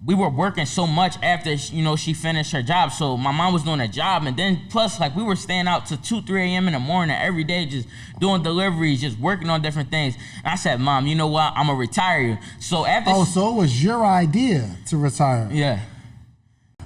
we were working so much after, she finished her job. So my mom was doing a job, and then plus, like, we were staying out to 2, 3 a.m. in the morning every day, just doing deliveries, just working on different things. And I said, Mom, you know what? I'm gonna retire you. So after. So it was your idea to retire. Yeah.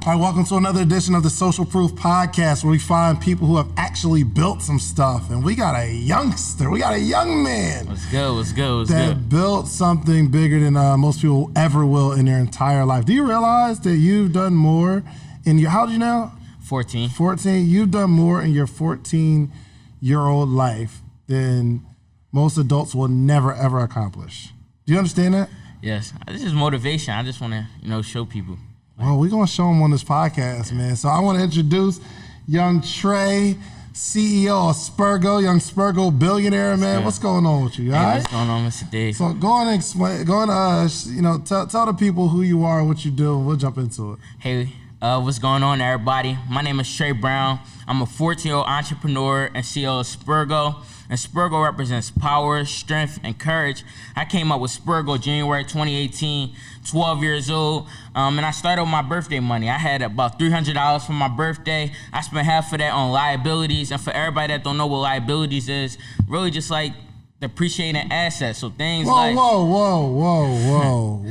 All right, welcome to another edition of the Social Proof Podcast, where we find people who have actually built some stuff. And we got a youngster, we got a young man. What's good? That built something bigger than most people ever will in their entire life. Do you realize that you've done more in your, how old are you now? 14. 14. You've done more in your 14-year-old life than most adults will never, ever accomplish. Do you understand that? Yes. This is motivation. I just want to, show people. Well, we're going to show them on this podcast, man. So I want to introduce young Trey, CEO of SPERGO, young SPERGO billionaire, man. Yeah. What's going on with you, all right? What's going on, Mr. Dave? So go on and explain, tell the people who you are, what you do, and we'll jump into it. Hey, what's going on, everybody? My name is Trey Brown. I'm a 14-year-old entrepreneur and CEO of SPERGO. And SPERGO represents power, strength, and courage. I came up with SPERGO January 2018, 12 years old, and I started with my birthday money. I had about $300 for my birthday. I spent half of that on liabilities, and for everybody that don't know what liabilities is, really just like depreciating assets. So things Whoa.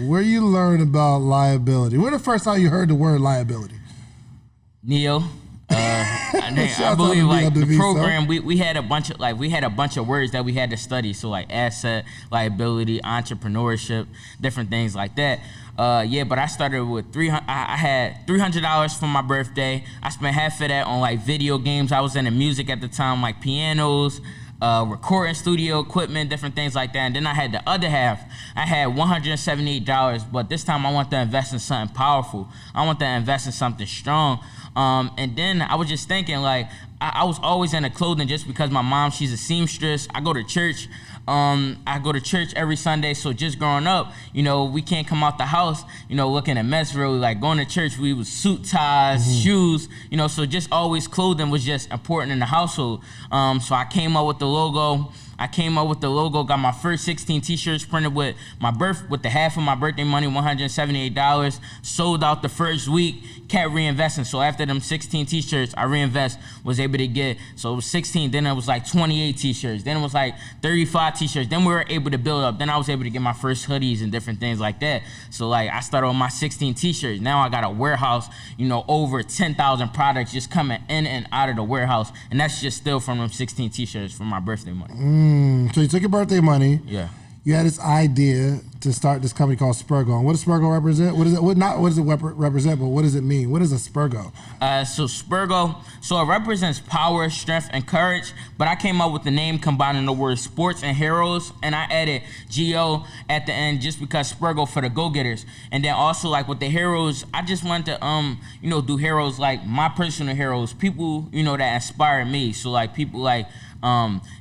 Where you learn about liability? Where the first time you heard the word liability? Neo. I believe like the program we had a bunch of words that we had to study. So like asset, liability, entrepreneurship, different things like that. But I started with I had $300 for my birthday. I spent half of that on like video games. I was into music at the time, like pianos, recording studio equipment, different things like that. And then I had the other half. I had $178, but this time I want to invest in something powerful. I want to invest in something strong. And then I was just thinking, like, I was always into clothing just because my mom, she's a seamstress. I go to church. Every Sunday. So just growing up, we can't come out the house, looking a mess really. Like going to church, we was suit, ties, shoes, so just always clothing was just important in the household. So I came up with the logo. Got my first 16 t-shirts printed with the half of my birthday money, $178. Sold out the first week, kept reinvesting. So after them 16 t-shirts, I was able to get, so it was 16, then it was like 28 t-shirts, then it was like 35 t-shirts, then we were able to build up, then I was able to get my first hoodies and different things like that. So like I started with my 16 t-shirts, now I got a warehouse, over 10,000 products just coming in and out of the warehouse, and that's just still from them 16 t-shirts from my birthday money. So you took your birthday money. Yeah. You had this idea to start this company called SPERGO. And what does SPERGO represent? What does it represent, but what does it mean? What is a SPERGO? So SPERGO, it represents power, strength, and courage, but I came up with the name combining the words sports and heroes, and I added GO at the end just because SPERGO for the go-getters. And then also like with the heroes, I just wanted to, do heroes like my personal heroes, people, that inspire me. So like people like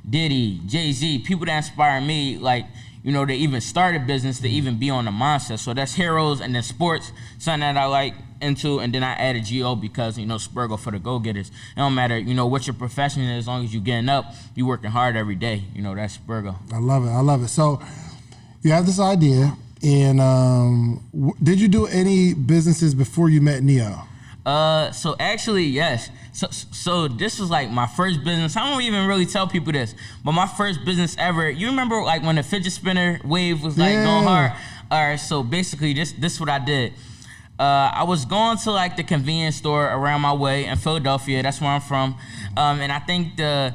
Diddy, Jay-Z, people that inspire me, like, they even start a business, to even be on the mindset. So that's heroes, and then sports, something that I like into, and then I added GO because, SPERGO for the go-getters. It don't matter, what your profession is, as long as you're getting up, you working hard every day, that's SPERGO. I love it. So you have this idea, and did you do any businesses before you met Neo? So actually, yes. So this was like my first business. I don't even really tell people this, but my first business ever. You remember like when the fidget spinner wave was like going hard? All right. So basically, this is what I did. I was going to like the convenience store around my way in Philadelphia. That's where I'm from. And I think the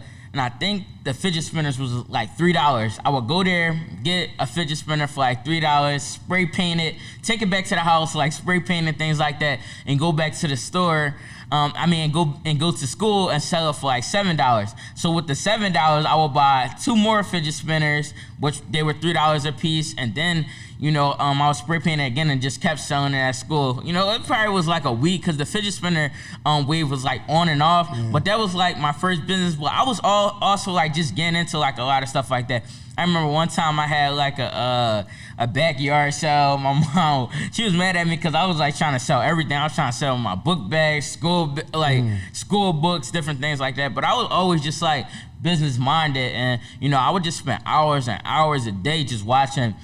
fidget spinners was like $3. I would go there, get a fidget spinner for like $3, spray paint it, take it back to the house, like spray paint and things like that, and go back to the store. Go to school and sell it for like $7. So with the $7, I would buy 2 more fidget spinners, which they were $3 a piece, and then I was spray painting again and just kept selling it at school. It probably was like a week because the fidget spinner wave was like on and off. But that was like my first business. But I was also like just getting into like a lot of stuff like that. I remember one time I had like a backyard sale. My mom, she was mad at me because I was like trying to sell everything. I was trying to sell my book bags, school books, different things like that. But I was always just like business minded, and I would just spend hours and hours a day just watching,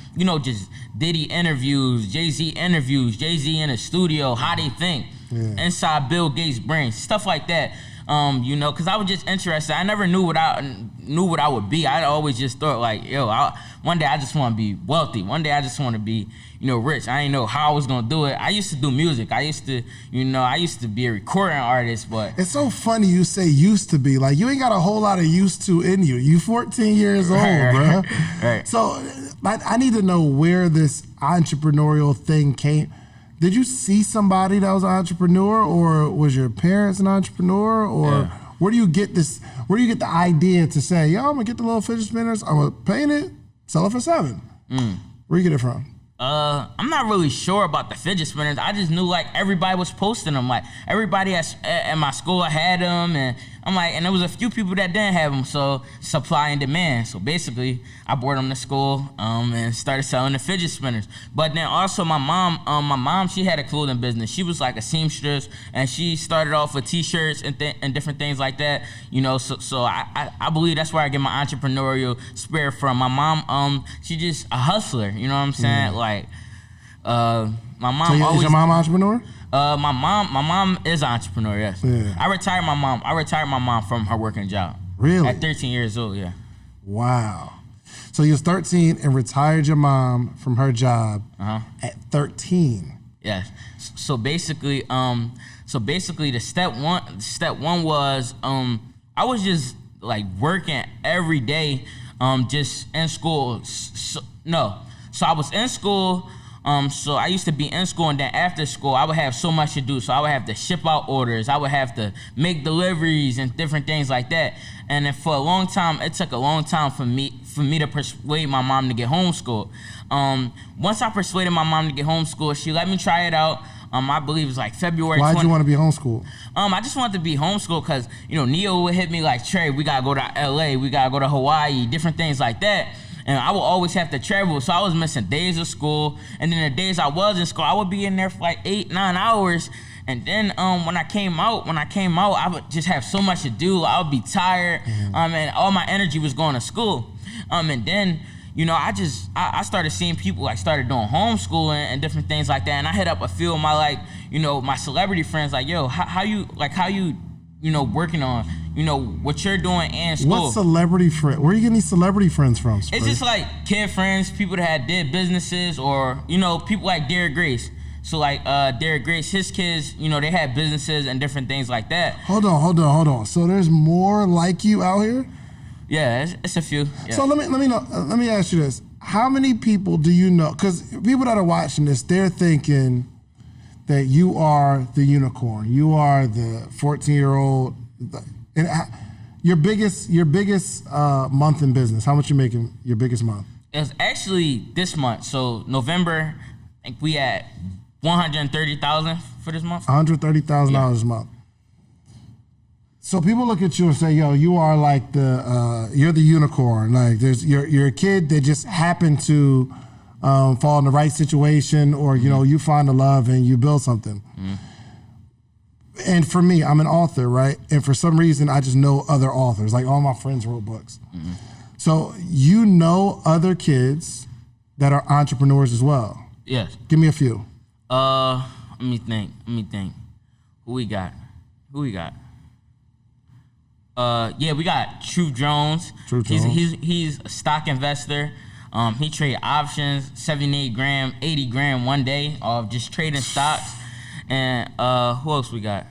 just Diddy interviews, Jay-Z interviews, Jay-Z in the studio, how they think, inside Bill Gates' brain, stuff like that. Because I was just interested. I never knew what I would be. I always just thought like, one day I just want to be wealthy. One day I just want to be, rich. I didn't know how I was gonna do it. I used to do music. I used to be a recording artist. But it's so funny you say used to be. Like, you ain't got a whole lot of used to in you. You 14 years old, bro. Right. So I need to know where this entrepreneurial thing came. Did you see somebody that was an entrepreneur, or was your parents an entrepreneur, or where do you get this? Where do you get the idea to say, I'm gonna get the little fidget spinners, I'm gonna paint it, sell it for $7? Where you get it from? I'm not really sure about the fidget spinners. I just knew like everybody was posting them. Like everybody at my school had them, and I'm like, and there was a few people that didn't have them. So supply and demand. So basically, I brought them to school and started selling the fidget spinners. But then also my mom, she had a clothing business. She was like a seamstress, and she started off with T-shirts and different things like that. So I believe that's where I get my entrepreneurial spirit from. My mom, she just a hustler. You know what I'm saying? Like, my mom. So is your mom an entrepreneur? My mom is an entrepreneur. Yes. Yeah. I retired my mom from her working job. Really? At 13 years old. Yeah. Wow. So you was 13 and retired your mom from her job at 13. Yes. So basically, the step one was I was just like working every day, just in school. So I was in school. So I used to be in school, and then after school, I would have so much to do. So I would have to ship out orders. I would have to make deliveries and different things like that. And then for a long time, it took a long time for me to persuade my mom to get homeschooled. Once I persuaded my mom to get homeschooled, she let me try it out. I believe it was like February 20th. Why'd you want to be homeschooled? I just wanted to be homeschooled because, Neo would hit me like, Trey, we got to go to LA. We got to go to Hawaii, different things like that. And I would always have to travel, so I was missing days of school. And then the days I was in school, I would be in there for like 8-9 hours. And then when I came out, I would just have so much to do. I would be tired, and all my energy was going to school. And then, I started seeing people like started doing homeschooling and different things like that. And I hit up a few of my my celebrity friends, like, yo, how you working on, what you're doing in school. What celebrity friend? Where are you getting these celebrity friends from? Spurs? It's just like kid friends, people that did businesses, or, people like Derek Grace. So like Derek Grace, his kids, they had businesses and different things like that. Hold on. So there's more like you out here? Yeah, it's a few. Yeah. So let me ask you this. How many people do you know? Because people that are watching this, they're thinking that you are the unicorn. You are the 14-year-old. And your biggest month in business. How much you making your biggest month? It was actually this month. So November, I think we had $130,000 for this month. $130,000 this month. So people look at you and say, "Yo, you are like you're the unicorn. Like you're a kid that just happened to fall in the right situation, or you find the love and you build something." And for me, I'm an author, right? And for some reason, I just know other authors. Like all my friends wrote books. So other kids that are entrepreneurs as well. Yes. Give me a few. Let me think. Who we got? We got True Jones. He's a stock investor. He trade options, 78 grand, 80 grand one day of just trading stocks. And who else we got?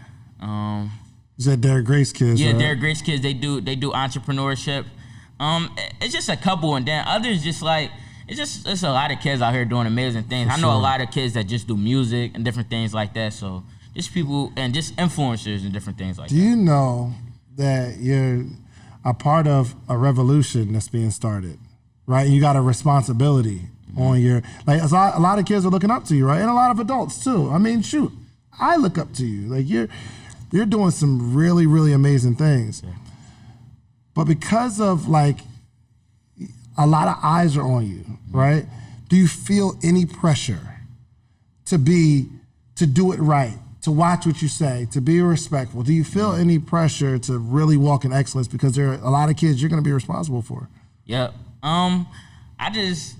Is that Derek Grace kids? Yeah, right? Derek Grace kids. They do entrepreneurship. It's just a couple, and then others just like it's a lot of kids out here doing amazing things. I know a lot of kids that just do music and different things like that. So just people and just influencers and different things like that. Do you know that you're a part of a revolution that's being started, right? And you got a responsibility on your, like a lot of kids are looking up to you, right? And a lot of adults too. I mean, shoot, I look up to you. Like you're doing some really, really amazing things. Yeah. But because of like a lot of eyes are on you, right? Do you feel any pressure to do it right, to watch what you say, to be respectful? Do you feel any pressure to really walk in excellence because there are a lot of kids you're going to be responsible for? Yep. I just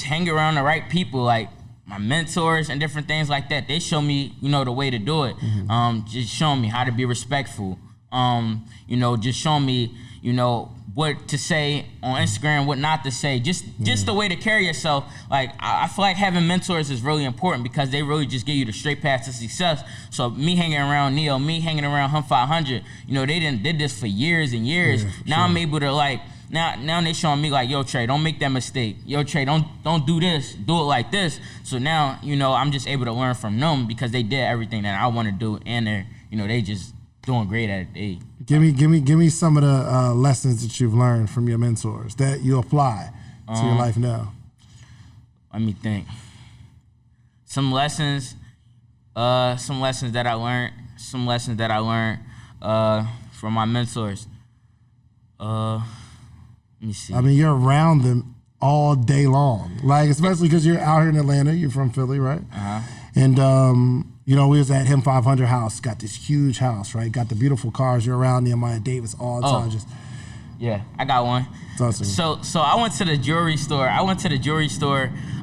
hang around the right people, like my mentors and different things like that. They show me, the way to do it. Just showing me how to be respectful. Just showing me, what to say on Instagram, what not to say, just the way to carry yourself. Like, I feel like having mentors is really important because they really just give you the straight path to success. So me hanging around Neo, me hanging around Hum 500, they did this for years and years. Yeah, now sure. I'm able to now they showing me like, yo, Trey, don't make that mistake. Yo, Trey, don't do this, do it like this. So now, I'm just able to learn from them because they did everything that I want to do, and they're, they just doing great at it. Give me some of the lessons that you've learned from your mentors that you apply to your life now. Let me think. Some lessons that I learned from my mentors. Let me see. I mean, you're around them all day long, like especially because you're out here in Atlanta. You're from Philly, right? Uh-huh. And we was at Him 500 house. Got this huge house, right? Got the beautiful cars. You're around Nehemiah Davis all the time. Yeah, I got one. That's awesome. So I went to the jewelry store.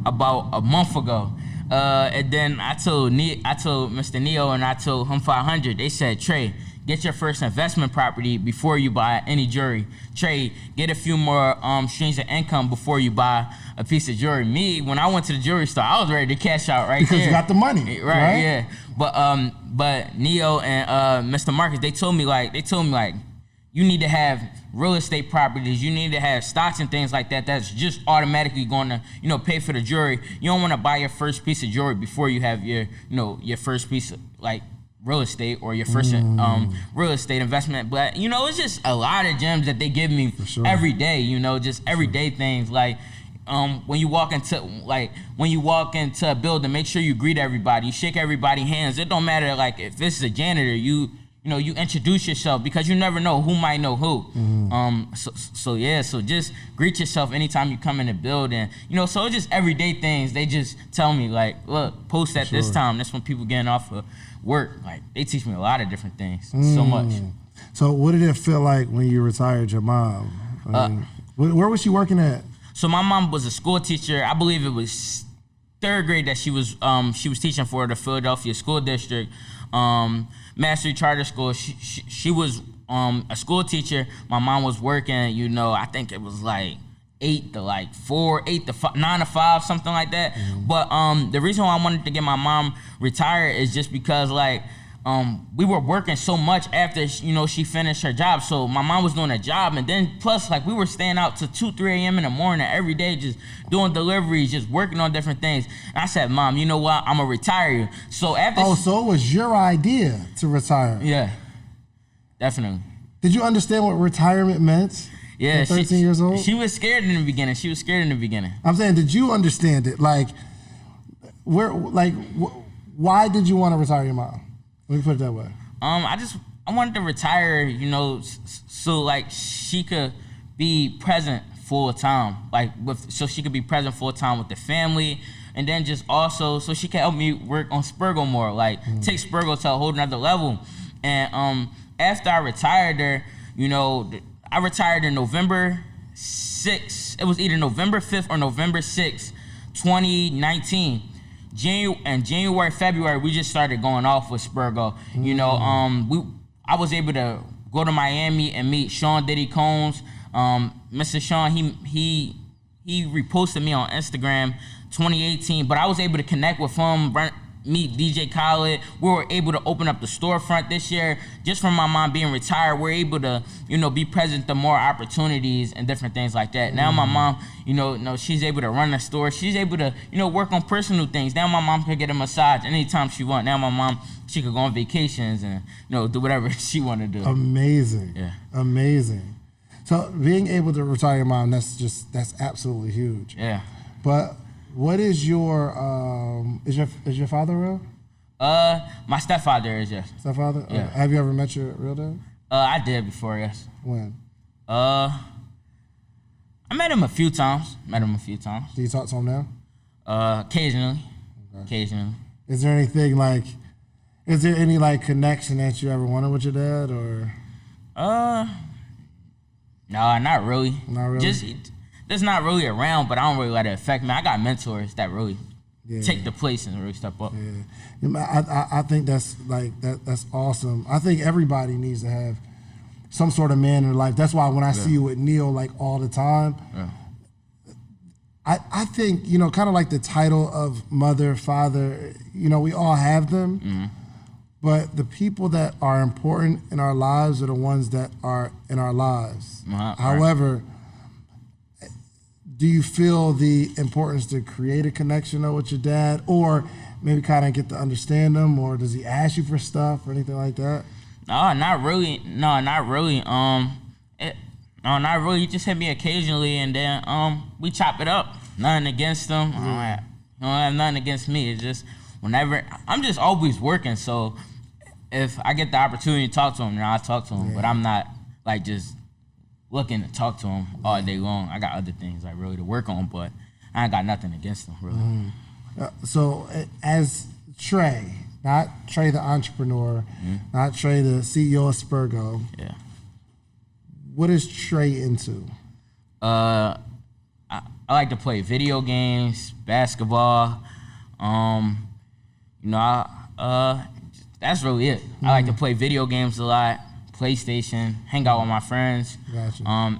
About a month ago, and then I told Mr. Neo and I told Hum 500. They said, Trey, get your first investment property before you buy any jewelry. Trey, get a few more streams of income before you buy a piece of jewelry. Me, when I went to the jewelry store, I was ready to cash out right because there. You got the money, right? Yeah. But Neo and Mr. Marcus, they told me like you need to have real estate properties. You need to have stocks and things like that. That's just automatically going to pay for the jewelry. You don't want to buy your first piece of jewelry before you have your first piece of real estate or your first real estate investment. But it's just a lot of gems that they give me every day. Just everyday things like. When you walk into a building, make sure you greet everybody, you shake everybody's hands. It don't matter if this is a janitor, you introduce yourself because you never know who might know who. So just greet yourself anytime you come in the building. So it's just everyday things. They just tell me look, post at this time. That's when people getting off of work. They teach me a lot of different things. So much. So what did it feel like when you retired your mom? Where was she working at? So my mom was a school teacher. I believe it was third grade that she was teaching for the Philadelphia School District, Mastery Charter School. She was a school teacher. My mom was working. I think it was 8 to 4, 8 to 5, 9 to 5, something like that. But the reason why I wanted to get my mom retired is just because we were working so much after she finished her job. So my mom was doing a job, and then plus we were staying out to 2, 3 a.m. in the morning every day, just doing deliveries, just working on different things. And I said, Mom, you know what? I'm gonna retire you. So after so it was your idea to retire? Yeah, definitely. Did you understand what retirement meant? Yeah, at 13 years old. She was scared in the beginning. I'm saying, did you understand it? Why did you want to retire your mom? Let me put it that way. I wanted to retire, so she could be present full time, so she could be present full time with the family, and then just also so she could help me work on SPERGO more, take SPERGO to a whole nother level. And after I retired her, I retired in November 6th. It was either November 5th or November 6th, 2019. January, February, we just started going off with SPERGO. I was able to go to Miami and meet Sean Diddy Combs. Mr. Sean, he reposted me on Instagram 2018, but I was able to connect with him, meet DJ Khaled. We were able to open up the storefront this year. Just from my mom being retired, we're able to, be present to more opportunities and different things like that. Now my mom, she's able to run the store. She's able to, work on personal things. Now my mom can get a massage anytime she wants. Now my mom, she could go on vacations and, do whatever she want to do. Amazing. Yeah. Amazing. So being able to retire your mom, that's absolutely huge. Yeah. But what is your is your father real? My stepfather is, yes. Stepfather? Yeah. Have you ever met your real dad? I did before, yes. When? I met him a few times. Do you talk to him now? Occasionally. Okay. Occasionally. Is there anything Is there any like connection that you ever wanted with your dad, or? No, not really. Not really? That's not really around, but I don't really let it affect me. I got mentors that really take the place and really step up. Yeah. I think that's like that's awesome. I think everybody needs to have some sort of man in their life. That's why when I see you with Neil like all the time, I think, you know, kind of like the title of mother, father, you know, we all have them. But the people that are important in our lives are the ones that are in our lives. However, do you feel the importance to create a connection though with your dad, or maybe kind of get to understand him, or does he ask you for stuff or anything like that? No, not really. No, not really. No, not really. He just hit me occasionally, and then we chop it up. Nothing against him. I don't have nothing against me. It's just whenever I'm just always working, so if I get the opportunity to talk to him, then I'll talk to him. But I'm not like just looking to talk to him all day long. I got other things like really to work on, but I ain't got nothing against him really. So as Trey, not Trey the entrepreneur, not Trey the CEO of SPERGO. Yeah. What is Trey into? I like to play video games, basketball. You know, that's really it. I like to play video games a lot, PlayStation, hang out with my friends,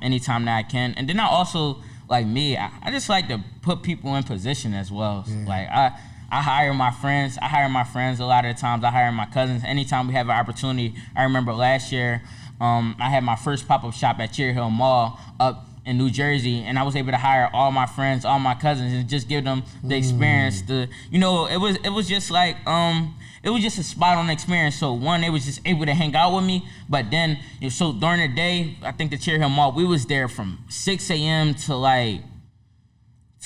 anytime that I can. And then I also, like me, I just like to put people in position as well. So like I hire my friends. I hire my friends a lot of the times. I hire my cousins. Anytime we have an opportunity. I remember last year, I had my first pop-up shop at Cherry Hill Mall up in New Jersey, and I was able to hire all my friends, all my cousins, and just give them the experience. You know, it was just like it was just a spot on experience. So one, they was just able to hang out with me, but then so during the day, I think the Cherry Hill Mall, we was there from 6 a.m. to like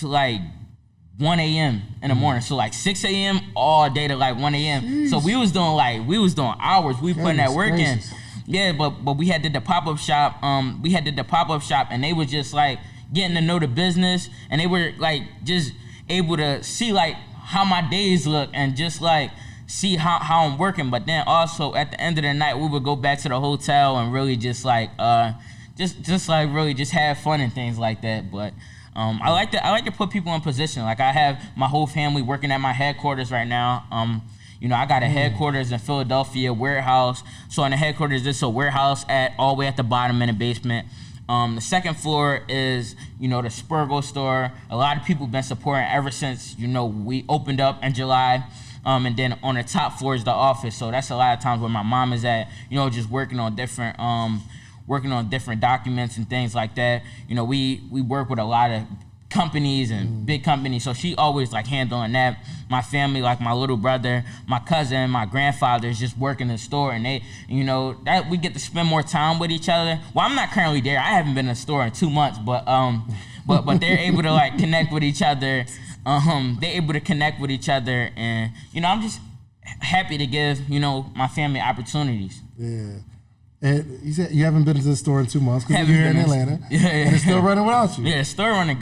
1 a.m. in the morning. So like 6 a.m. all day to like 1 a.m. Jeez. So we was doing hours. We putting that work in. Yeah, but we had the pop-up shop. We had the pop-up shop, and they were just like getting to know the business, and they were like just able to see like how my days look and just like see how I'm working. But then also at the end of the night, we would go back to the hotel and really just like just like really just have fun and things like that. But I like to put people in position. Like I have my whole family working at my headquarters right now. You know, I got a headquarters in Philadelphia, warehouse. So in the headquarters, there's a warehouse all the way at the bottom in the basement. The second floor is, you know, the SPERGO store. A lot of people have been supporting ever since, you know, we opened up in July. And then on the top floor is the office. So that's a lot of times where my mom is at, you know, just working on different documents and things like that. You know, we work with a lot of companies and big companies, so she always like handling that. My family, like my little brother, my cousin, my grandfather is just working the store, and they, you know, that we get to spend more time with each other. Well, I'm not currently there. I haven't been in the store in 2 months, but they're able to like connect with each other. They're able to connect with each other, and you know, I'm just happy to give, you know, my family opportunities. Yeah. And you said you haven't been to the store in 2 months because you're here in Atlanta. And it's still running without you. Yeah, the store running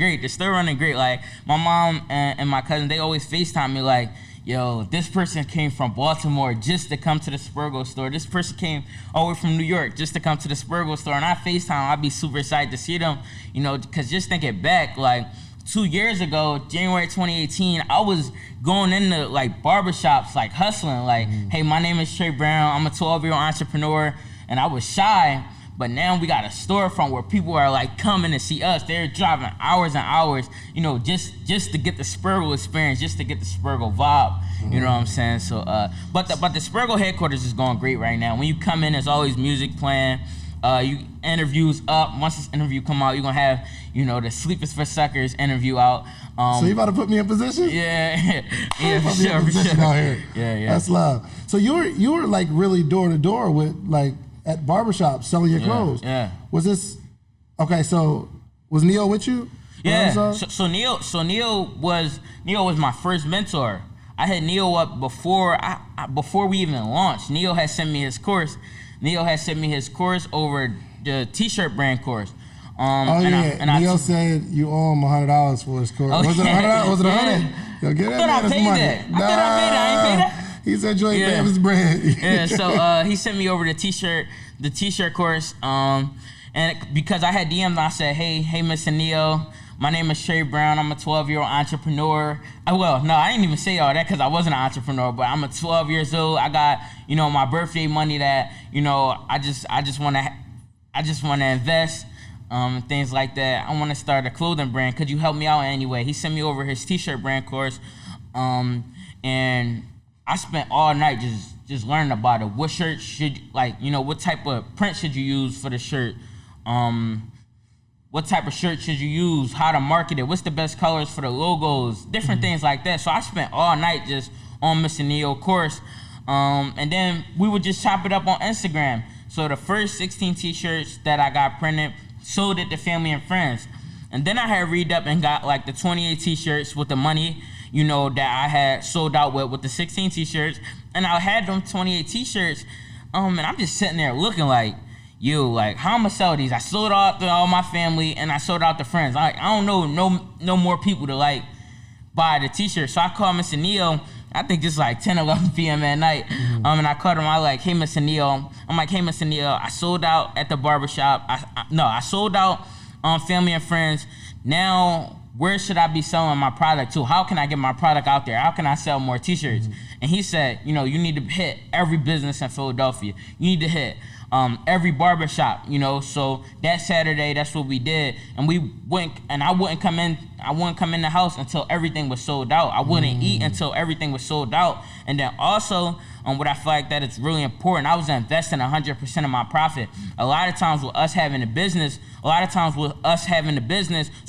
great. Like my mom and my cousin, they always FaceTime me like, yo, this person came from Baltimore just to come to the SPERGO store. This person came all the way from New York just to come to the SPERGO store. And I FaceTime, I'd be super excited to see them, you know, because just thinking back, like 2 years ago, January 2018, I was going into like barbershops, like hustling, like, hey, my name is Trey Brown. I'm a 12-year-old entrepreneur. And I was shy, but now we got a storefront where people are like coming to see us. They're driving hours and hours, you know, just to get the SPERGO experience, just to get the SPERGO vibe. You know what I'm saying? So, but the SPERGO headquarters is going great right now. When you come in, there's always music playing. Interviews up. Once this interview come out, you're gonna have, you know, the Sleepers for Suckers interview out. So you about to put me in position? Yeah, for sure. Out here. Yeah. That's love. So you were like really door to door with like at barbershops selling your clothes. Yeah. Was this okay? So was Neil with you? Yeah. So Neil was my first mentor. I had Neil up before we even launched. Neil had sent me his course. Over the T-shirt brand course. Neil said you owe him $100 for his course. Was it $100? Was it $100? Yo, get I thought I paid that. I ain't paid that. He said you ain't paying his brand. Yeah, so he sent me over the t-shirt course. And because I had DM'd, I said, hey, Mr. Neo, my name is Trey Brown. I'm a 12-year-old entrepreneur. Well, no, I didn't even say all that because I wasn't an entrepreneur, but I'm a 12 years old. I got, my birthday money that, I just want to invest, things like that. I want to start a clothing brand. Could you help me out anyway? He sent me over his t-shirt brand course, and I spent all night just learning about it. What shirt should, what type of print should you use for the shirt? What type of shirt should you use? How to market it? What's the best colors for the logos? Different things like that. So I spent all night just on Mr. Neo course. And then we would just chop it up on Instagram. So the first 16 t-shirts that I got printed, sold it to family and friends. And then I had read up and got the 28 t-shirts with the money, that I had sold out with the 16 t-shirts. And I had them 28 t-shirts. And I'm just sitting there looking how I'm gonna sell these? I sold out to all my family and I sold out to friends. I don't know no more people to buy the t-shirt. So I called Mr. Neo, I think just 10, 11 p.m. at night. And I called him, hey, Mr. Neo. I'm like, hey, Mr. Neo, I sold out at the barbershop. I sold out on family and friends. Now, where should I be selling my product to? How can I get my product out there? How can I sell more t-shirts? And he said, you need to hit every business in Philadelphia. You need to hit every barbershop, so that Saturday, that's what we did. And we went, and I wouldn't come in the house until everything was sold out. I wouldn't eat until everything was sold out. And then also, what I feel like that it's really important, I was investing 100% of my profit. A lot of times with us having a business, as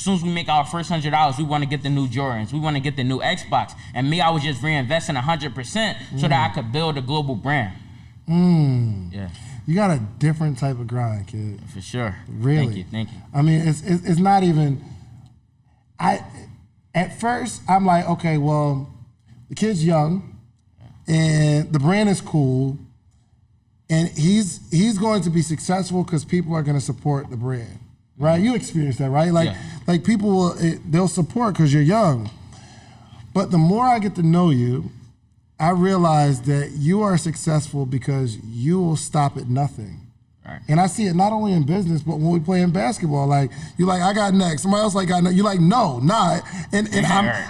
soon as we make our first $100, we want to get the new Jordans. We want to get the new Xbox. And me, I was just reinvesting 100% so that I could build a global brand. Yeah. You got a different type of grind, kid. For sure. Really. Thank you. I mean, it's not even. At first I'm like, okay, well, the kid's young, and the brand is cool, and he's going to be successful because people are going to support the brand, right? You experienced that, right? Like people they'll support because you're young. But the more I get to know you, I realize that you are successful because you will stop at nothing. Right. And I see it not only in business, but when we play in basketball, you're I got next. Somebody else got next. You're no, not. And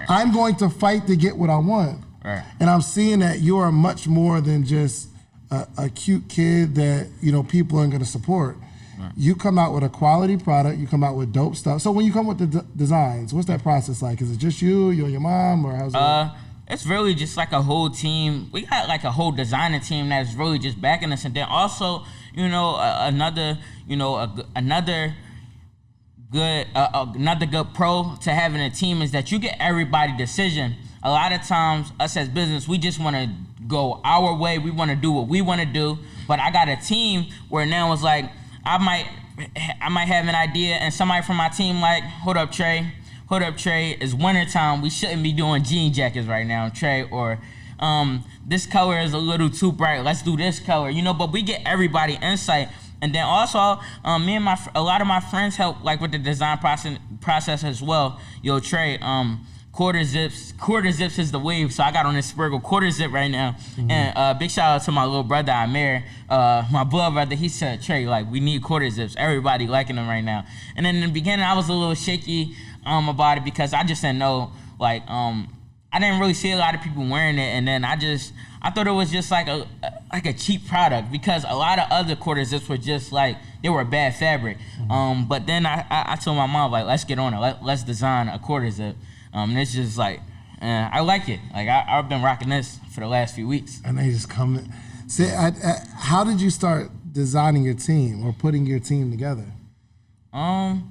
I'm going to fight to get what I want. Right. And I'm seeing that you are much more than just a cute kid that, people aren't going to support. Right. You come out with a quality product. You come out with dope stuff. So when you come with the designs, what's that process like? Is it just you and your mom, or how's it? It's really just a whole team. We got a whole designer team that's really just backing us. And then also, another good pro to having a team is that you get everybody decision. A lot of times, us as business, we just want to go our way. We want to do what we want to do. But I got a team where now it's I might have an idea, and somebody from my team hold up, Trey, it's wintertime. We shouldn't be doing jean jackets right now, Trey. Or this color is a little too bright. Let's do this color, But we get everybody insight. And then also, me and a lot of my friends help with the design process as well. Yo, Trey, quarter zips is the wave. So I got on this SPERGO quarter zip right now. Mm-hmm. And big shout out to my little brother Amir, my blood brother. He said, Trey, we need quarter zips. Everybody liking them right now. And then in the beginning, I was a little shaky about it because I just didn't know, I didn't really see a lot of people wearing it, and then I thought it was just a cheap product because a lot of other quarter zips were just they were bad fabric. Mm-hmm. But then I told my mom let's get on it, let's design a quarter zip. And it's just I like it. I've been rocking this for the last few weeks. And they just come in. See, how did you start designing your team or putting your team together? Or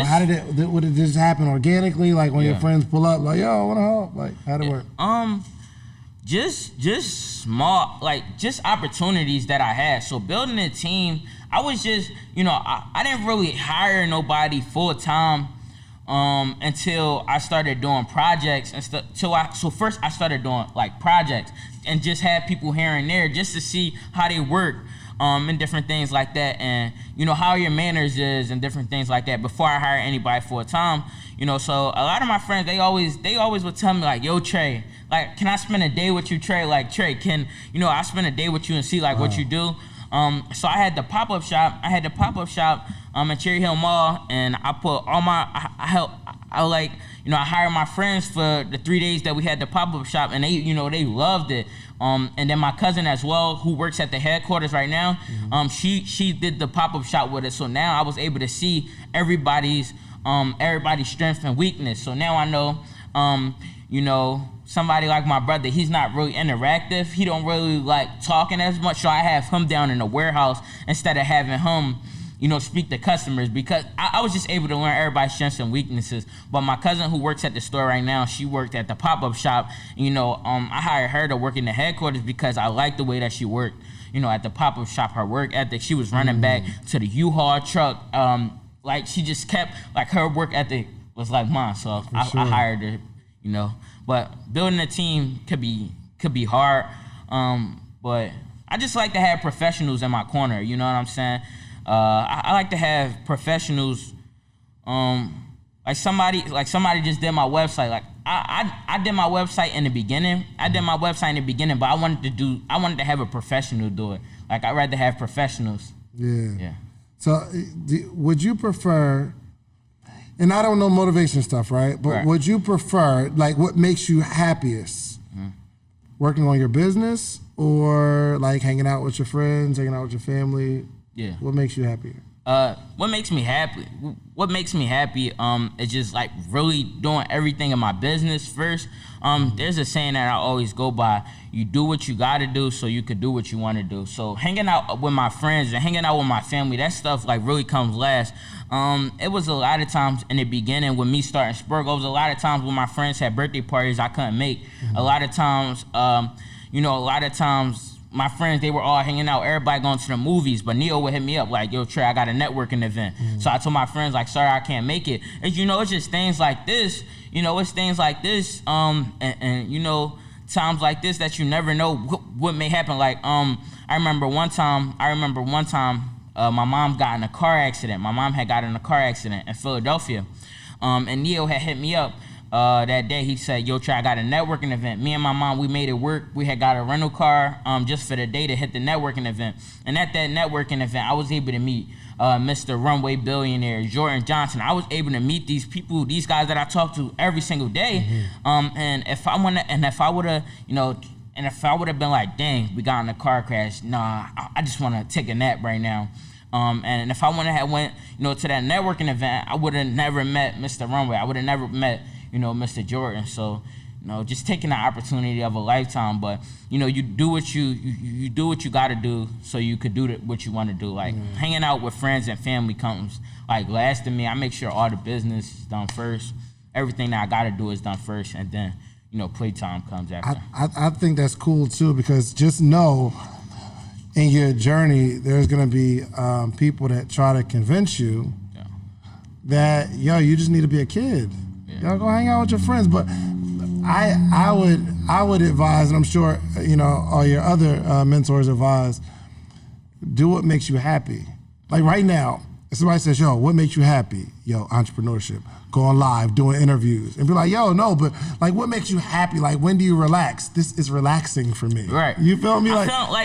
how did it? Would it just happen organically? When your friends pull up, yo, I want to help. How did it work? Just small, just opportunities that I had. So building a team, I was just, I didn't really hire nobody full time until I started doing projects and stuff. So first I started doing projects and just had people here and there just to see how they work. And different things like that, and how your manners is and different things like that before I hire anybody full time. So a lot of my friends, they always would tell me yo, Trey, can I spend a day with you, Trey? Like, Trey, can, I spend a day with you and see like what you do? So I had the pop-up shop. At Cherry Hill Mall, and I put all my, I hired my friends for the 3 days that we had the pop-up shop, and they loved it. And then my cousin as well, who works at the headquarters right now, she did the pop-up shop with us. So now I was able to see everybody's strength and weakness. So now I know, somebody like my brother, he's not really interactive. He don't really like talking as much. So I have him down in the warehouse instead of having him, speak to customers, because I was just able to learn everybody's strengths and weaknesses. But my cousin who works at the store right now, she worked at the pop-up shop. I hired her to work in the headquarters because I liked the way that she worked. At the pop-up shop, her work ethic, she was running back to the U-Haul truck. She just kept, her work ethic was like mine. So I hired her, But building a team could be hard. But I just like to have professionals in my corner, you know what I'm saying? I like to have professionals, somebody just did my website. Like I did my website in the beginning. But I wanted to have a professional do it. Like I'd rather have professionals. Yeah. So would you prefer, and I don't know motivation stuff, right? But right. Would you prefer, what makes you happiest? Working on your business or hanging out with your friends, hanging out with your family? Yeah. What makes you happier? What makes me happy is just really doing everything in my business first. There's a saying that I always go by: you do what you gotta do so you could do what you want to do. So hanging out with my friends and hanging out with my family, that stuff really comes last. It was a lot of times in the beginning with me starting SPERGO, it was a lot of times when my friends had birthday parties I couldn't make. A lot of times, my friends, they were all hanging out, everybody going to the movies, but Neo would hit me up like, yo, Trey, I got a networking event. So I told my friends, sorry, I can't make it. And, it's just things like this, and times like this that you never know what may happen. I remember one time, my mom got in a car accident. My mom had got in a car accident in Philadelphia. And Neo had hit me up. That day he said, yo, Trey, I got a networking event. Me and my mom, we made it work. We had got a rental car just for the day to hit the networking event. And at that networking event, I was able to meet Mr. Runway Billionaire, Jordan Johnson. I was able to meet these people, these guys that I talk to every single day. And if I would have been like, dang, we got in a car crash, nah, I just want to take a nap right now. And if I went to that networking event, I would have never met Mr. Runway. I would have never met Mr. Jordan. So, just taking the opportunity of a lifetime. But, you do what you do what you got to do so you could do what you want to do. Hanging out with friends and family comes last to me. I make sure all the business is done first. Everything that I got to do is done first, and then playtime comes after. I think that's cool too, because just know in your journey there's gonna be people that try to convince you that you just need to be a kid. Go hang out with your friends. But I would advise, and I'm sure all your other mentors advise, do what makes you happy. Right now, if somebody says, yo, what makes you happy? Yo, entrepreneurship, going live, doing interviews, and be like, yo, no, but what makes you happy? When do you relax? This is relaxing for me. Right. You feel me? I feel